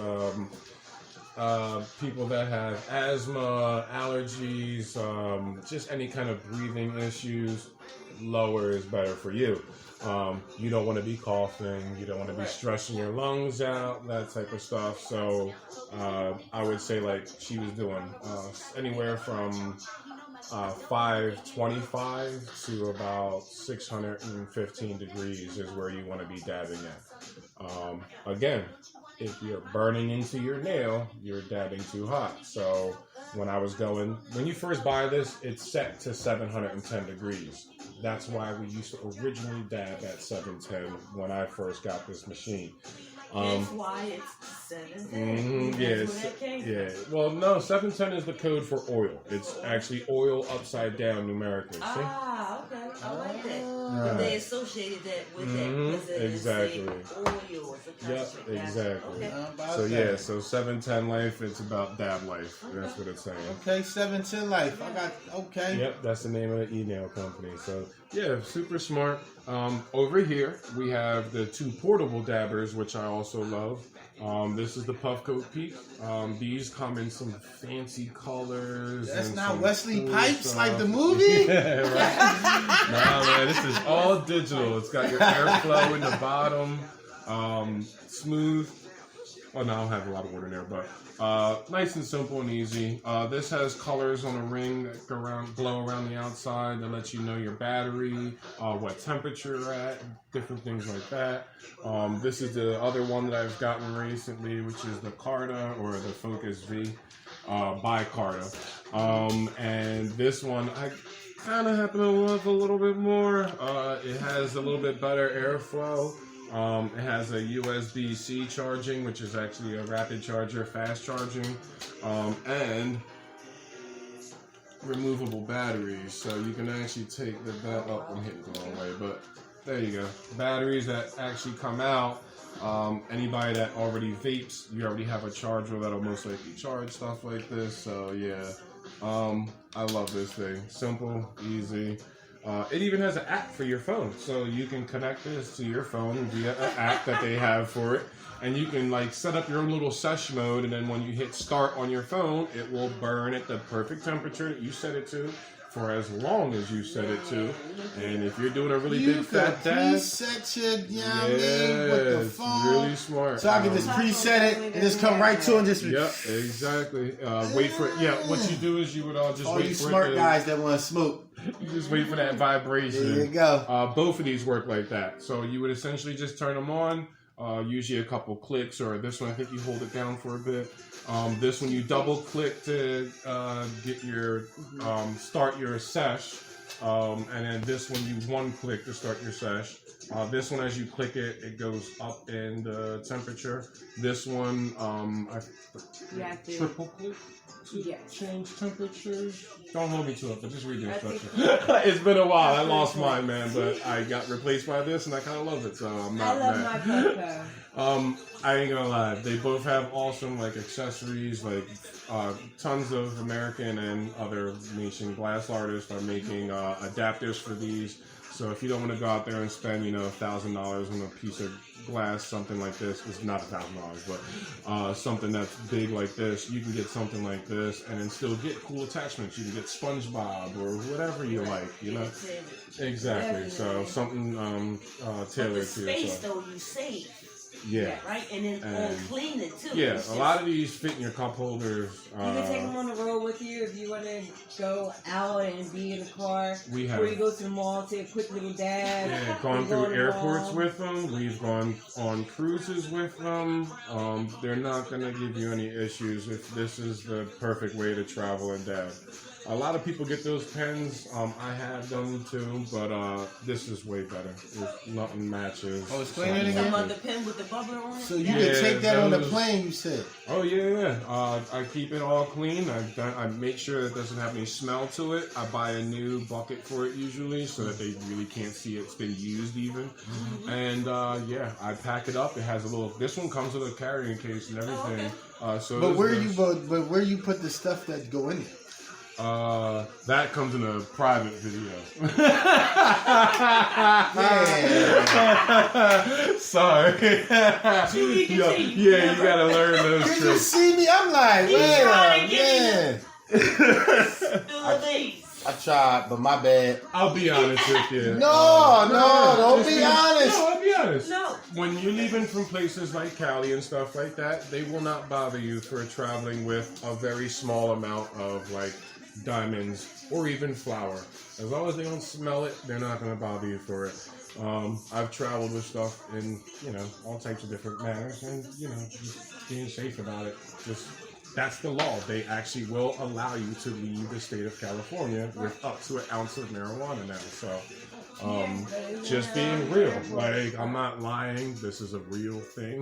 S1: people that have asthma, allergies, just any kind of breathing issues, lower is better for you. You don't want to be coughing, you don't want to be stressing your lungs out, that type of stuff. So I would say like she was doing anywhere from 525 to about 615 degrees is where you want to be dabbing at. Again, if you're burning into your nail, you're dabbing too hot. So when you first buy this, it's set to 710 degrees. That's why we used to originally dab at 710 when I first got this machine.
S6: That's why it's 710. That's where that came from.
S1: Well, no, 710 is the code for oil. It's actually oil upside down numerically. See?
S6: Ah, okay. I like that. But they associated that with that because
S1: Exactly.
S6: oil is a
S1: Yep,
S6: concentrate.
S1: exactly.
S6: Okay.
S1: So 710 life, it's about dab life. That's what it's saying.
S3: Okay, 710 life. I got okay.
S1: Yep, that's the name of the email company. So yeah, super smart. Over here we have the two portable dabbers, which I also love. This is the Puffcoat Peak. These come in some fancy colors.
S3: That's
S1: and
S3: not
S1: some
S3: Wesley
S1: cool
S3: Pipes
S1: stuff.
S3: like the movie.
S1: Yeah, right. Nah, man, this is all digital. It's got your airflow in the bottom, smooth. Well, no, I don't have a lot of wood in there, but nice and simple and easy. This has colors on a ring that glow around the outside that lets you know your battery, what temperature you're at, different things like that. This is the other one that I've gotten recently, which is the Carta or the Focus V by Carta. And this one I kind of happen to love a little bit more. It has a little bit better airflow. It has a USB-C charging, which is actually a rapid charger, fast charging, and removable batteries. So you can actually take that up and hit the wrong way, but there you go. Batteries that actually come out. Anybody that already vapes, you already have a charger that'll most likely charge stuff like this. So yeah, I love this thing. Simple, easy. It even has an app for your phone, so you can connect this to your phone via an app that they have for it, and you can like set up your own little sesh mode, and then when you hit start on your phone, it will burn at the perfect temperature that you set it to for as long as you set it to. And if you're doing a really
S3: You
S1: big
S3: could
S1: fat dab,
S3: preset your, with the
S1: it's
S3: phone.
S1: really smart.
S3: So I can just preset it and just come right to it and just.
S1: Yep, exactly. Wait for it. Yeah, what you do is you would just
S3: All
S1: wait
S3: you
S1: for
S3: smart
S1: it to,
S3: guys that want to smoke.
S1: You just wait for that vibration.
S3: There you go.
S1: Both of these work like that. So you would essentially just turn them on, usually a couple clicks, or this one I think you hold it down for a bit. This one you double click to get your start your sesh, and then this one you one click to start your sesh. This one, as you click it, it goes up in the temperature. This one,
S4: You have to.
S1: triple click to change temperatures. Don't hold me to it, but just read the
S4: I think-
S1: instructions. It's been a while. I lost mine, man, but I got replaced by this, and I kind of love it, so I'm
S4: I
S1: not
S4: love
S1: mad.
S4: my Puffco.
S1: I ain't gonna lie. They both have awesome like accessories. Like tons of American and other nation glass artists are making adapters for these. So if you don't want to go out there and spend, $1,000 on a piece of glass, something like this, it's not $1,000, but something that's big like this, you can get something like this and then still get cool attachments. You can get SpongeBob or whatever you like, Exactly. So something
S6: But the
S1: tailored to
S6: space
S1: yourself.
S6: though you save.
S1: Yeah.
S6: Right? And then
S1: And-
S6: clean it too.
S1: Yeah,
S6: It's
S1: a lot of these fit in your cup holders.
S4: You can take them on the road with you if you want to go out and be in the car.
S1: We have
S4: Or you go to the mall, take a quick little dab.
S1: gone
S4: You go
S1: through
S4: to the
S1: airports
S4: mall.
S1: with them. We've gone on cruises with them. They're not going to give you any issues if this is the perfect way to travel and dab. A lot of people get those pens. I have them too, but this is way better. Nothing matches.
S3: Oh, explain it
S6: Some
S3: again.
S6: of the pen with the bubbler on it.
S3: So you
S6: Yeah.
S3: can take that on the
S1: those-
S3: plane, you said.
S1: Oh yeah. I keep it all clean. I make sure it doesn't have any smell to it. I buy a new bucket for it usually, so that they really can't see it's been used even. And I pack it up. It has a little. This one comes with a carrying case and everything. So
S3: But
S1: this
S3: where
S1: goes-
S3: where you put the stuff that go in it?
S1: That comes in a private video. Sorry.
S6: You can see.
S1: You gotta learn those
S3: You
S1: tricks.
S3: see me? I'm like,
S6: He's
S3: wait
S6: trying
S3: a
S6: to get
S3: minute.
S6: Do these.
S3: I tried, but my bad.
S1: I'll be honest with you.
S3: No, don't
S1: just
S3: be honest.
S1: No, I'll be honest.
S6: No.
S1: When you're leaving from places like Cali and stuff like that, they will not bother you for traveling with a very small amount of like diamonds or even flour. As long as they don't smell it, they're not going to bother you for it. I've traveled with stuff in, all types of different manners, and, just being safe about it. That's the law. They actually will allow you to leave the state of California with up to an ounce of marijuana now. So, just being real. Like, I'm not lying. This is a real thing.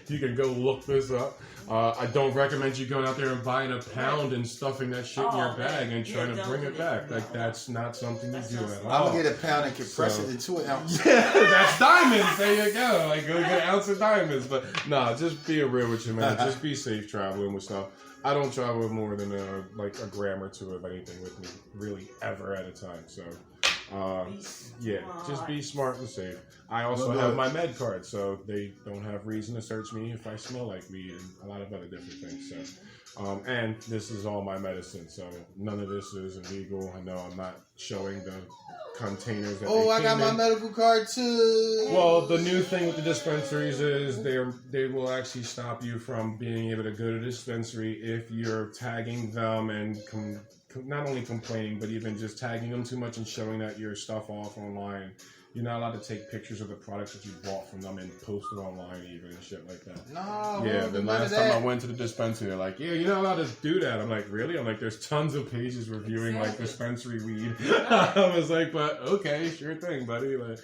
S1: You can go look this up. I don't recommend you going out there and buying a pound and stuffing that shit in your bag and trying to bring it back. Like, that's not something you do at all.
S3: I'm gonna get a pound and compress it into an ounce.
S1: That's diamonds. There you go. Like, go get an ounce of diamonds. But nah, just being real with you, man. Just be safe traveling with stuff. I don't travel with more than a gram or two of anything with me, really, ever at a time. So, just be smart and safe. I also have my med card, so they don't have reason to search me if I smell like weed and a lot of other different things. So, and this is all my medicine, so none of this is illegal. I know I'm not showing the containers that
S3: Oh,
S1: they
S3: I got
S1: came
S3: my
S1: in.
S3: medical card too.
S1: Well, the new thing with the dispensaries is they will actually stop you from being able to go to the dispensary if you're tagging them and not only complaining, but even just tagging them too much and showing that your stuff off online. You're not allowed to take pictures of the products that you bought from them and post it online even and shit like that.
S3: No.
S1: Yeah, the last time I went to the dispensary, they're like, yeah, you're not allowed to do that. I'm like, really? I'm like, there's tons of pages reviewing like dispensary weed. I was like, but okay, sure thing, buddy. Like,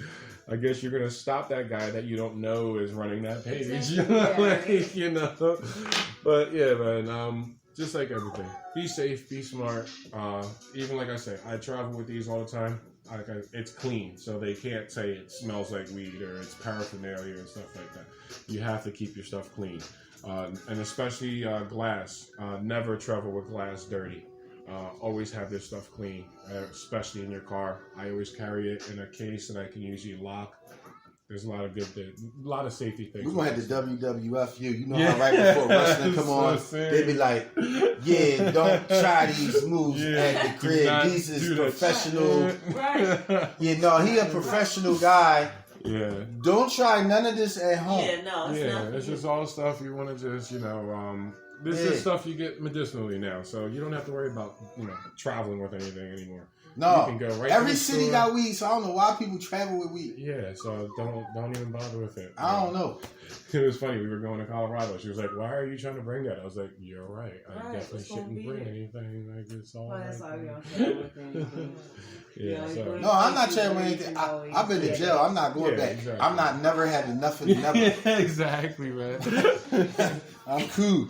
S1: I guess you're gonna stop that guy that you don't know is running that page. But yeah, man. Just like everything, be safe, be smart. Even like I say, I travel with these all the time. It's clean, so they can't say it smells like weed or it's paraphernalia and stuff like that. You have to keep your stuff clean, and especially glass. Never travel with glass dirty. Always have this stuff clean, especially in your car. I always carry it in a case that I can usually lock. There's a lot of a lot of safety things.
S3: We're gonna have the WWF you know how right before wrestling come on, they be like, yeah, don't try these moves at the crib. These is professional.
S6: Right.
S3: Yeah, no, he a professional guy.
S1: Yeah.
S3: Don't try none of this at home.
S6: Yeah, no, it's not.
S1: It's just all stuff you want to just, this is stuff you get medicinally now, so you don't have to worry about, traveling with anything anymore.
S3: No,
S1: You can go right
S3: every
S1: to the
S3: city
S1: store.
S3: got weed, so I don't know why people travel with weed.
S1: Yeah, so don't even bother with it.
S3: I don't know.
S1: It was funny. We were going to Colorado. She was like, "Why are you trying to bring that?" I was like, "You're right. I
S6: Right,
S1: definitely
S6: it's gonna
S1: shouldn't
S6: be
S1: bring
S6: there.
S1: anything. Like it's all
S4: Well,
S1: right."
S4: that's why we don't travel with anything.
S1: Yeah.
S4: You
S1: So.
S4: know,
S3: No, I'm not traveling with anything. I've been to jail. I'm not going
S1: Yeah,
S3: back.
S1: exactly.
S3: I'm not never had enough of never.
S1: Yeah, exactly, man.
S3: I'm cool.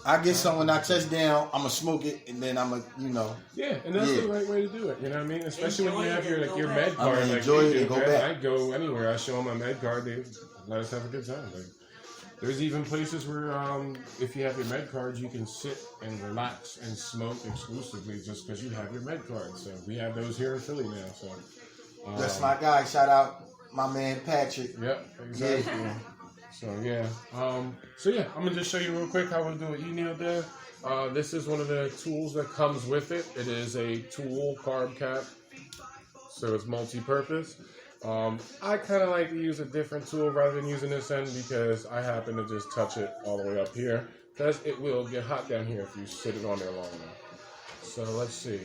S3: I get someone I touch down, I'm gonna smoke it, and then I'm gonna,
S1: Yeah, and that's the right way to do it. You know what I mean? Especially when you have your your med
S3: I'm
S1: card.
S3: gonna
S1: Like
S3: enjoy
S1: we
S3: it
S1: do,
S3: and go
S1: man.
S3: back.
S1: I go anywhere. I show them my med card. They let us have a good time. Like, there's even places where if you have your med card, you can sit and relax and smoke exclusively just because you have your med card. So we have those here in Philly now. So
S3: That's my guy. Shout out my man Patrick.
S1: Yep, exactly. So yeah, I'm gonna just show you real quick how we'll do an e-nail there. This is one of the tools that comes with it. It is a tool carb cap, so it's multi-purpose. I kind of like to use a different tool rather than using this end because I happen to just touch it all the way up here because it will get hot down here if you sit it on there long enough. So let's see.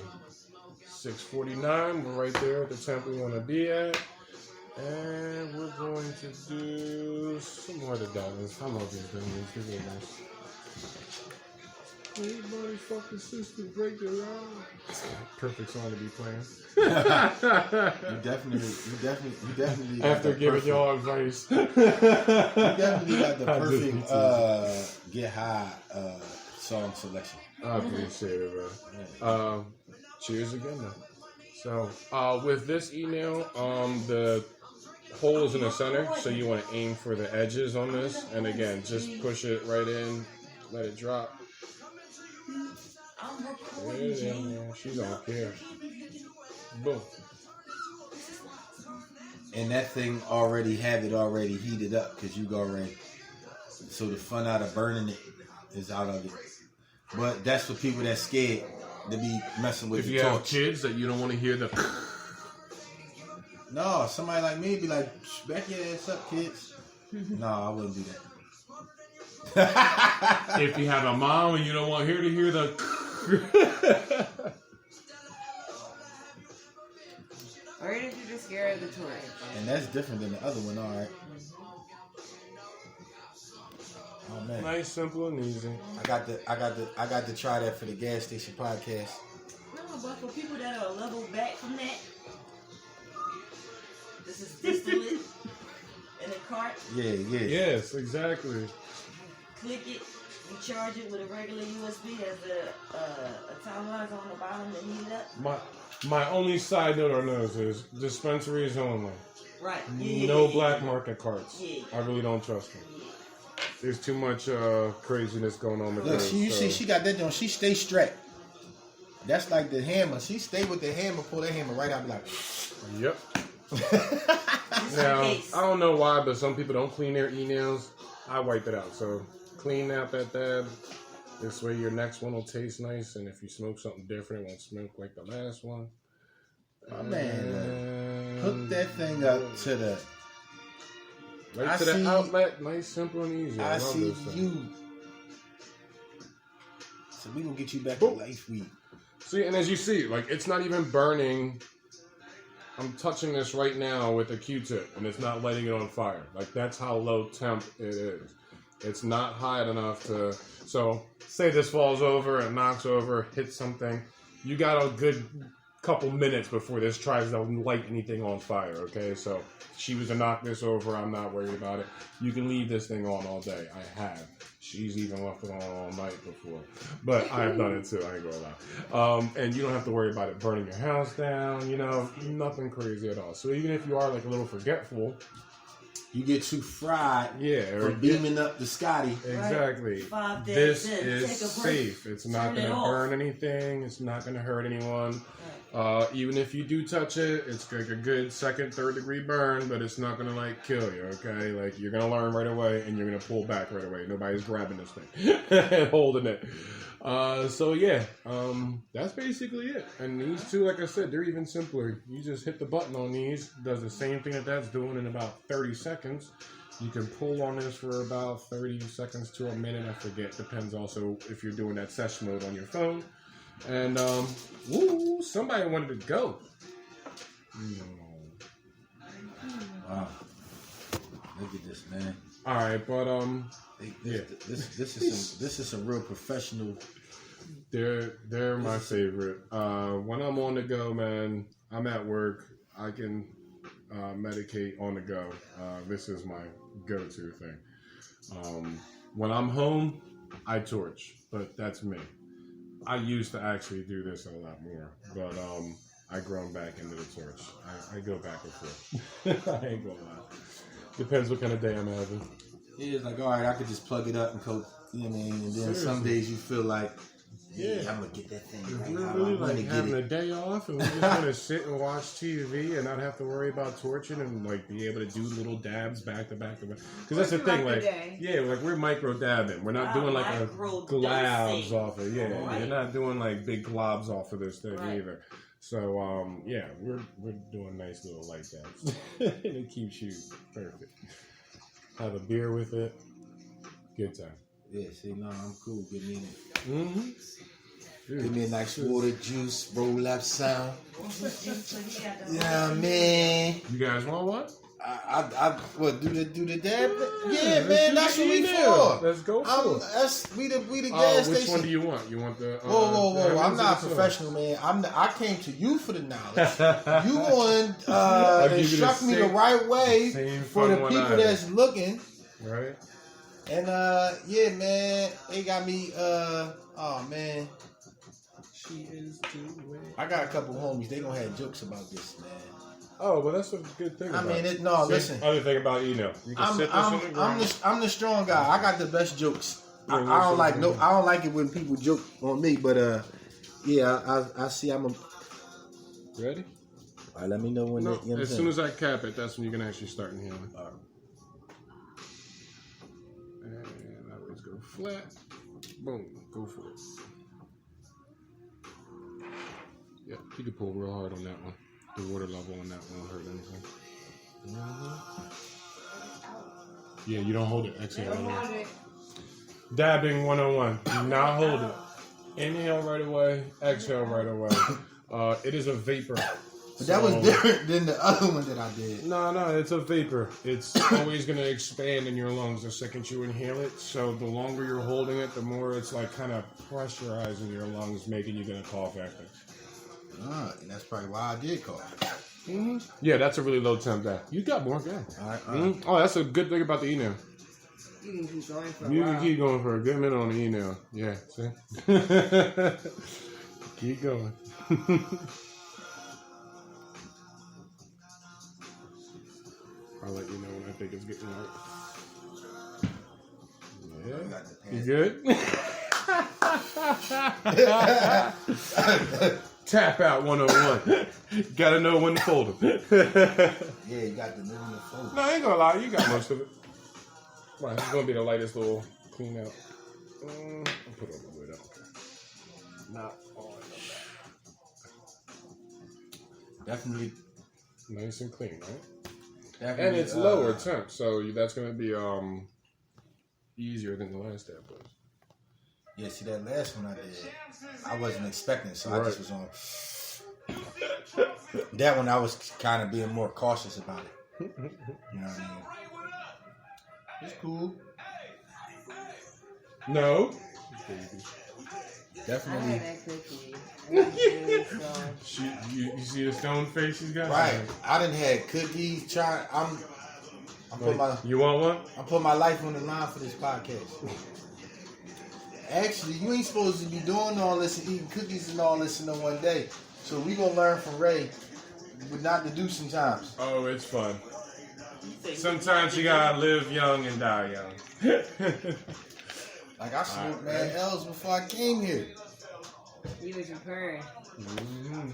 S1: 649, we're right there at the temp we want to be at. And we're going to do some more of the diamonds. I love these diamonds. These are nice. Everybody's fucking sister break their arm. Perfect song to be playing.
S3: You definitely got
S1: After
S3: the
S1: giving
S3: perfect,
S1: y'all advice.
S3: you definitely got the
S1: I just
S3: perfect
S1: need to-
S3: get high song selection.
S1: I appreciate it, bro. Cheers again, though. So, with this email, the hole is in the center, so you want to aim for the edges on this. And again, just push it right in, let it drop.
S6: I'm recording, Jane.
S1: Yeah, she don't care. Boom.
S3: And that thing already have it already heated up because you go already. So the fun out of burning it is out of it. But that's for people that's scared to be messing with
S1: If
S3: the
S1: you have
S3: torch.
S1: kids that you don't want to hear the...
S3: No, somebody like me be like, back your ass up, kids. No, I wouldn't do that.
S1: If you have a mom and you don't want her to hear the...
S4: Or if you're just scared of the torch.
S3: And that's different than the other one, all right. Oh man,
S1: Nice, simple, and easy.
S3: I got to try that for the gas station podcast.
S6: No, but for people that are a level back from that, this is distillate in a cart.
S3: Yeah.
S1: Yes, exactly.
S6: Click it. You charge it with a regular USB. There's a timer on the bottom to heat it up.
S1: My only side note on those is dispensaries only.
S6: Right.
S1: No black market carts.
S6: Yeah.
S1: I really don't trust them. There's too much craziness going on with
S3: Look,
S1: those.
S3: you see, she got that doing. She stay strapped. That's like the hammer. She stay with the hammer, pull that hammer right out, and be like.
S1: Yep.
S6: Just
S1: Now,
S6: in case.
S1: I don't know why, but some people don't clean their e-nails. I wipe it out. So clean out that dab. This way your next one will taste nice. And if you smoke something different, it won't smoke like the last one.
S3: Oh, man, hook that thing up to the.
S1: Right
S3: I
S1: to the
S3: see-
S1: outlet. Nice, simple, and easy.
S3: I
S1: love
S3: see
S1: this thing.
S3: you. So we gonna get you back
S1: Boom.
S3: to life weed.
S1: See, and as you see, like, it's not even burning. I'm touching this right now with a Q-tip, and it's not lighting it on fire. Like, that's how low temp it is. It's not high enough to... So, say this falls over, it knocks over, hits something. You got a good couple minutes before this tries to light anything on fire, okay? So, she was to knock this over, I'm not worried about it. You can leave this thing on all day. I have. She's even left it on all night before. But I've done it too, I ain't gonna lie. And you don't have to worry about it burning your house down, you know, nothing crazy at all. So even if you are like a little forgetful,
S3: You get too fried
S1: yeah,
S3: for
S1: or
S3: beaming up the Scotty.
S1: exactly.
S6: 5 days
S1: This
S6: in,
S1: is
S6: take a break.
S1: safe. It's not
S6: Turn it
S1: gonna
S6: off.
S1: burn anything. It's not gonna hurt anyone. Even if you do touch it, it's like a good second, third degree burn, but it's not gonna like kill you. Okay, like you're gonna learn right away, and you're gonna pull back right away. Nobody's grabbing this thing and holding it. So yeah, that's basically it. And these two, like I said, they're even simpler. You just hit the button on these, does the same thing that that's doing in about 30 seconds. You can pull on this for about 30 seconds to a minute. I forget. Depends also if you're doing that session mode on your phone. And, woo, somebody wanted to go. No.
S3: Wow. Look at this, man.
S1: All right, but, yeah.
S3: This is some real professional.
S1: They're my favorite. When I'm on the go, man, I'm at work. I can medicate on the go. This is my go-to thing. When I'm home, I torch, but that's me. I used to actually do this a lot more, but I grown back into the torch. I go back and forth. I ain't gonna lie. Depends what kind of day I'm having.
S3: Yeah, it's like, all right, I could just plug it up and go, you know what I mean? And then
S1: Seriously.
S3: some days you feel like, yeah,
S1: Yeah.
S3: I'm going to get that thing
S1: If
S3: right
S1: we're
S3: now.
S1: really
S3: I'm going to
S1: like
S3: get
S1: having a
S3: it.
S1: day off and we're just gonna sit and watch TV and not have to worry about torching and like be able to do little dabs back to back to back. Because that's the thing, like, yeah, like we're micro dabbing. We're not doing like a
S6: Micro
S1: globs
S6: dosing.
S1: off of, yeah.
S6: Right.
S1: You're not doing like big globs off of this thing
S6: Right.
S1: either. So yeah, we're doing nice little light dance. And it keeps you perfect. Have a beer with it. Good time.
S3: Yeah, see, no, I'm cool. Give me
S1: Mm-hmm.
S3: give me a nice water, juice, roll up sound.
S6: Yeah,
S3: Yeah, man.
S1: You guys want one?
S3: What do the dab? Yeah,
S1: let's
S3: man,
S1: do
S3: that's
S1: the
S3: what we
S1: email.
S3: for.
S1: Let's go for it.
S3: That's we the gas
S1: Oh, which
S3: station.
S1: one do you want? You want the?
S3: Whoa!
S1: the
S3: I'm
S1: Evans
S3: not
S1: or the
S3: professional, man. I came to you for the knowledge.
S1: Soda?
S3: You going
S1: I'll give you the
S3: instruct me the
S1: same-
S3: right way
S1: same
S3: for the
S1: fun one
S3: people
S1: I
S3: that's looking.
S1: Right.
S3: And yeah, man, they got me. Oh man,
S1: She is doing.
S3: I got a couple homies. They gonna have jokes about this, man.
S1: Oh, well, that's a good thing.
S3: I
S1: about
S3: mean,
S1: it.
S3: no,
S1: See,
S3: listen.
S1: Other thing about email, you can sit this in the ground.
S3: I'm the strong guy. I got the best jokes. I
S1: Bring
S3: don't
S1: this
S3: like
S1: over here.
S3: I don't like it when people joke on me, but yeah, I see. I'm a.
S1: Ready?
S3: All right, let me know when.
S1: No,
S3: you know what I'm
S1: as
S3: saying?
S1: soon as I cap it, that's when you can actually start inhaling. And I always go flat. Boom. Go for it. Yeah, you can pull real hard on that one. The water level on that one won't hurt anything. Yeah, you don't hold it. Exhale. Right away. Dabbing 101. Do not hold it. Inhale right away. Exhale right away. It is a vapor.
S3: But that was different than the other one that I did.
S1: No, it's a vapor. It's always going to expand in your lungs the second you inhale it. So the longer you're holding it, the more it's like kind of pressurizing your lungs, making you going to cough after.
S3: And that's probably why I did cough.
S1: Mm-hmm. Yeah, that's a really low temp dab. You got more gas.
S3: All right.
S1: Mm-hmm. Oh, that's a good thing about the email.
S4: You can keep going for a
S1: You
S4: while.
S1: can keep going for a good minute on the email. Yeah, see? Keep going. I'll let you know when I think it's getting right. Yeah. You good? Tap out 101. Gotta know when to fold them.
S3: Yeah, you got the moving the phone.
S1: No, I ain't gonna lie. You got most of it. Right, it's gonna be the lightest little clean out. I'll put it on the lid. I don't care. Not all of that.
S3: Definitely.
S1: Nice and clean, right?
S3: Definitely,
S1: And it's lower temp, so that's gonna be easier than the last tab was.
S3: Yeah, see that last one I did, I wasn't expecting, so I
S1: Right.
S3: just was on. That one I was kind of being more cautious about it. You know what I mean? It's cool.
S1: No.
S4: I
S3: Definitely.
S4: had that cookie. I was really strong.
S1: You see the stone face she's got?
S3: Right. I done had cookies. I'm
S1: You want one?
S3: putting my life on the line for this podcast. Actually, you ain't supposed to be doing all this and eating cookies and all this in the one day. So we gonna learn from Ray what not to do sometimes.
S1: Oh, it's fun. Sometimes you gotta live young and die young.
S3: Like I smoked mad L's before I came here.
S4: You was preparing.
S1: Mm-hmm.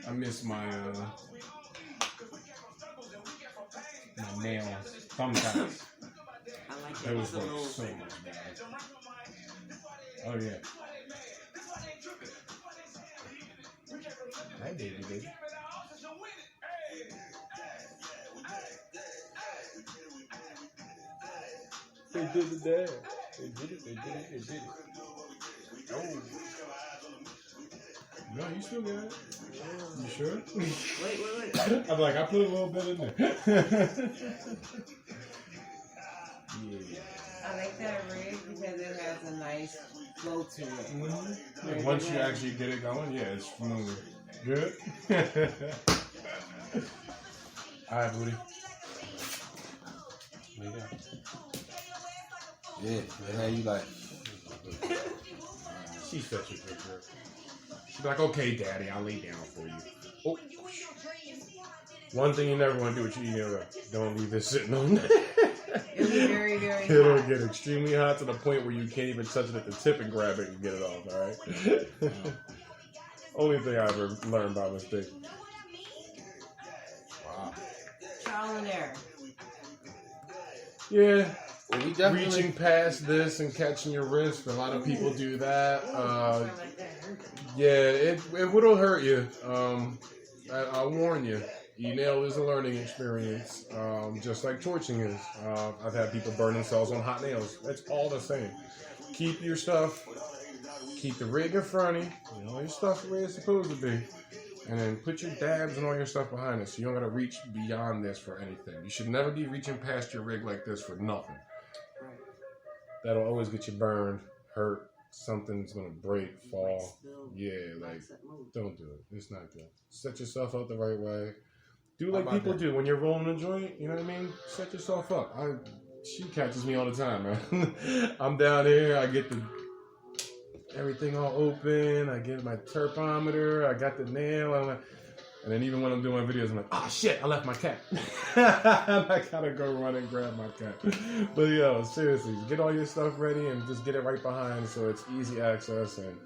S1: I miss my nails sometimes.
S6: I like
S1: That
S6: that.
S1: was
S6: It's a
S1: like
S6: little-
S1: so much better. Oh yeah. Hey baby, baby. They did it there. They did it. Oh. No, you still got it. You sure?
S6: Wait.
S1: I'm like, I put a little bit in there. Yeah.
S4: I like that rig because it has a nice flow to it.
S1: Mm-hmm. Yeah, once you actually get it going, yeah, it's smooth. Good? Alright, booty. Lay down.
S3: Yeah, how you like?
S1: She's such a good girl. She's like, okay, daddy, I'll lay down for you. Oh. One thing you never want to do with your email, don't leave this sitting on there.
S4: It'll be very, very
S1: It'll
S4: hot.
S1: get extremely hot to the point where you can't even touch it at the tip and grab it and get it off, alright? Only thing I ever learned by mistake.
S3: Wow.
S4: Trial and error.
S1: Yeah,
S3: We definitely
S1: reaching past this and catching your wrist. A lot of people do that. Yeah, it will hurt you. I'll warn you. E-nail is a learning experience, just like torching is. I've had people burn themselves on hot nails. It's all the same. Keep your stuff. Keep the rig in front of you. All your stuff the way it's supposed to be. And then put your dabs and all your stuff behind it. So you don't gotta reach beyond this for anything. You should never be reaching past your rig like this for nothing. That'll always get you burned, hurt. Something's gonna break, fall. Yeah, like, don't do it. It's not good. Set yourself up the right way. Do like people do when you're rolling a joint. You know what I mean? Set yourself up. She catches me all the time, man. I'm down here. I get everything all open. I get my terpometer. I got the nail. And then even when I'm doing my videos, I'm like, oh shit, I left my cat. I gotta go run and grab my cat. But yo, seriously, get all your stuff ready and just get it right behind so it's easy access and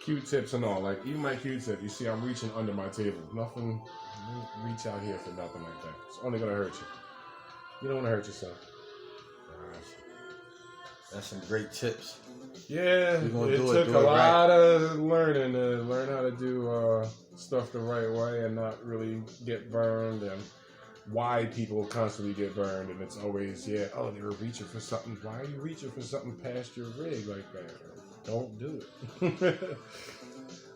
S1: Q-tips and all. Like even my Q-tip, you see I'm reaching under my table. Nothing, don't reach out here for nothing like that. It's only gonna hurt you. You don't wanna hurt yourself.
S3: That's some great tips.
S1: Yeah, it took a lot of learning to learn how to do stuff the right way and not really get burned, and why people constantly get burned. And it's always, they were reaching for something. Why are you reaching for something past your rig like that? Don't do it.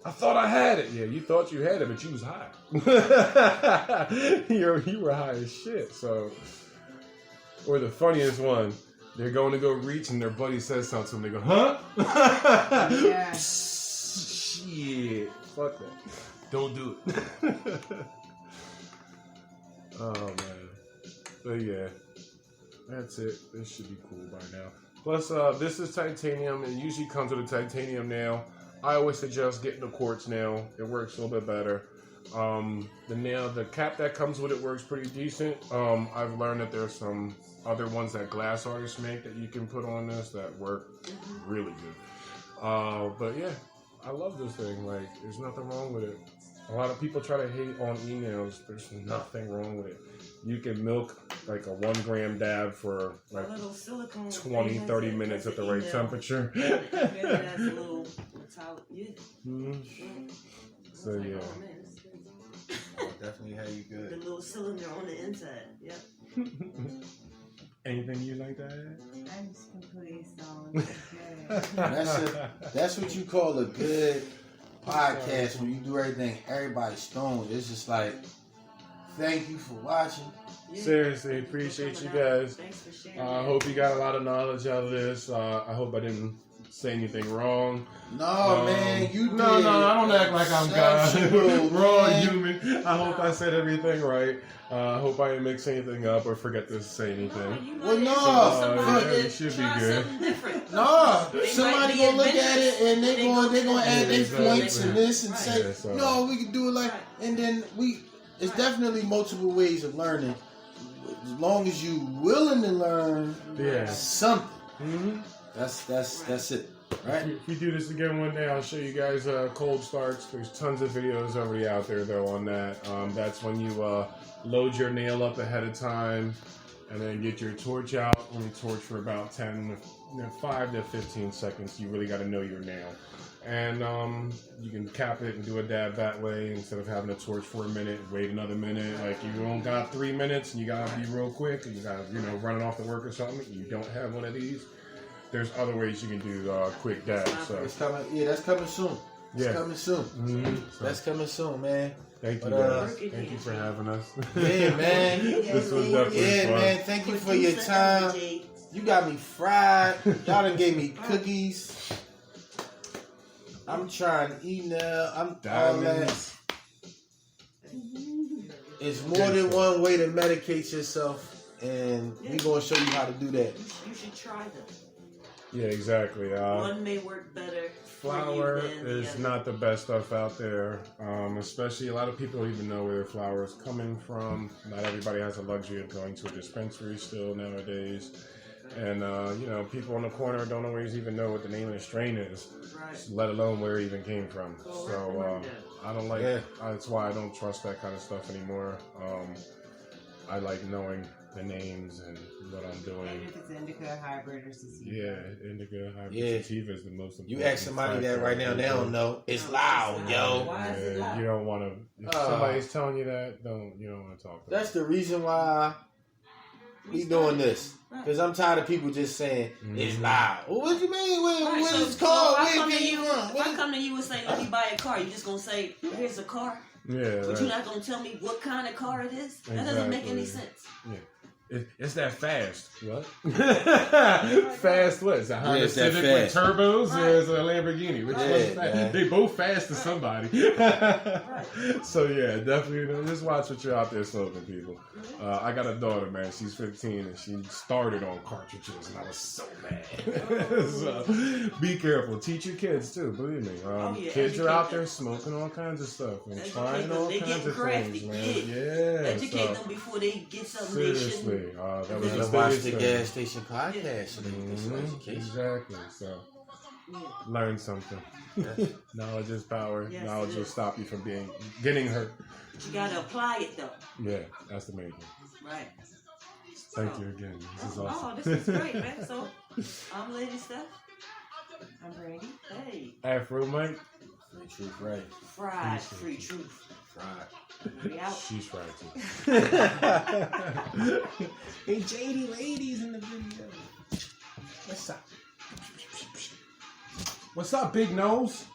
S1: I thought I had it. Yeah, you thought you had it, but you was high. you were high as shit. So, or the funniest one. They're going to go reach and their buddy says something. They go, huh?
S4: Yeah.
S1: Shit. Fuck that. Don't do it. Oh, man. But yeah. That's it. This should be cool by now. Plus, this is titanium. It usually comes with a titanium nail. I always suggest getting a quartz nail. It works a little bit better. The cap that comes with it works pretty decent. I've learned that there's some other ones that glass artists make that you can put on this that work really good. But yeah, I love this thing. Like, there's nothing wrong with it. A lot of people try to hate on e-nails. There's nothing wrong with it. You can milk like a 1 gram dab for like 20, 30 minutes at the right temperature. So yeah.
S3: I'll definitely have you good.
S6: The little cylinder on the inside. Yep.
S1: Anything you like to add?
S4: I'm just completely solid.
S3: That's what you call a good podcast when you do everything. Everybody stoned. It's just like, thank you for watching.
S6: Yeah.
S1: Seriously, appreciate you guys.
S6: Thanks for sharing.
S1: I hope you got a lot of knowledge out of this. I hope I didn't say anything wrong.
S3: No, man, you did.
S1: No, I don't act like I'm God. We're all
S3: man.
S1: human. I hope I said everything right. I hope I didn't mix anything up or forget to say anything.
S3: Well, no.
S1: It should be good.
S3: No, somebody gonna look at it and they gonna add their points and this and say,
S1: Yeah, so-
S3: no, we can do it like, and then it's definitely multiple ways of learning. As long as you willing to learn something, that's it, right?
S1: If we do this again one day, I'll show you guys cold starts. There's tons of videos already out there though on that. That's when you load your nail up ahead of time, and then get your torch out and torch for about 5 to 15 seconds. You really got to know your nail. And you can cap it and do a dab that way instead of having a torch for a minute, wait another minute. Like you don't got 3 minutes and you gotta be real quick and you gotta, running off to work or something. You don't have one of these. There's other ways you can do quick dabs. So
S3: It's coming. Yeah, that's coming soon. It's coming soon.
S1: Mm-hmm. So,
S3: That's coming soon, man.
S1: thank you guys. Thank you for having us.
S3: Yeah, man.
S1: This was definitely fun.
S3: Man. Thank you for your time. You got me fried. Y'all done gave me cookies. I'm trying to eat now. I'm all that.
S1: Diamonds.
S3: It's more than one way to medicate yourself, and we're gonna show you how to do that.
S6: You should try them.
S1: Yeah, exactly.
S6: One may work better.
S1: Flour
S6: for you than
S1: is
S6: the other.
S1: not the best stuff out there. Especially a lot of people don't even know where their flour is coming from. Not everybody has the luxury of going to a dispensary still nowadays. And, people on the corner don't always even know what the name of the strain is,
S6: Right.
S1: let alone where it even came from.
S6: Well,
S1: So
S6: recommend it.
S1: I don't like, that's why I don't trust that kind of stuff anymore. I like knowing the names and what I'm
S4: And
S1: doing.
S4: if it's indica, hybrid, or sativa.
S1: Yeah, indica hybrid
S3: Yeah.
S1: sativa is the most important.
S3: You ask somebody that
S1: factor.
S3: right now, they don't know. It's loud, yo.
S4: Why is it
S1: Yeah,
S4: loud?
S1: you don't want to. If somebody's telling you that, you don't want to talk. To
S3: That's the reason why we doing this. Because I'm tired of people just saying, it's loud. Well, what you mean?
S6: Right,
S3: What
S6: so-
S3: is it called?
S6: so if I
S3: Where
S6: come to
S3: can
S6: you,
S3: you from?
S6: if I come to you and say, let me buy a car, you just gonna say, here's a car?
S1: Yeah,
S6: But
S1: right.
S6: you're not gonna tell me what kind of car it is? That doesn't make any
S1: Exactly.
S6: sense.
S1: It's that fast. What? Fast what? It's a Honda
S3: it's that
S1: Civic with
S3: fast.
S1: turbos
S6: Right.
S1: or it's a Lamborghini? Which
S3: Right.
S1: one's
S3: Yeah,
S1: fast?
S3: man.
S1: They both fast to somebody. So yeah, definitely just watch what you're out there smoking, people. I got a daughter, man. She's 15 and she started on cartridges and I was so mad. So be careful. Teach your kids too, believe me.
S6: Yeah,
S1: Kids are
S6: educate
S1: out
S6: them.
S1: there smoking all kinds of stuff and
S6: Educate
S1: trying
S6: them.
S1: all
S6: They
S1: kinds
S6: getting
S1: of
S6: crafty.
S1: things, man. Yeah.
S6: Educate
S1: so,
S6: them before they get something they shouldn't.
S1: seriously, that
S6: And
S1: was
S6: then
S1: the
S3: Watch
S1: biggest
S3: the
S1: thing.
S3: gas station podcast so they can get some
S1: Mhm,
S3: education.
S1: exactly. So learn something.
S3: Yes.
S1: Knowledge is power.
S6: Yes,
S1: Knowledge
S6: it
S1: will
S6: is.
S1: stop you from getting hurt.
S6: But you gotta apply it though.
S1: Yeah, that's the main thing.
S6: Right.
S1: Thank you again. This is
S6: Oh,
S1: awesome.
S6: this is great, man. So, I'm Lady Steph.
S4: I'm Brandy.
S6: Hey,
S1: Afro Mike.
S3: Free truth, right?
S6: fried free truth.
S3: Right.
S6: We out.
S1: She's right too.
S7: Hey, JD ladies in the video. What's up?
S1: What's up, big nose?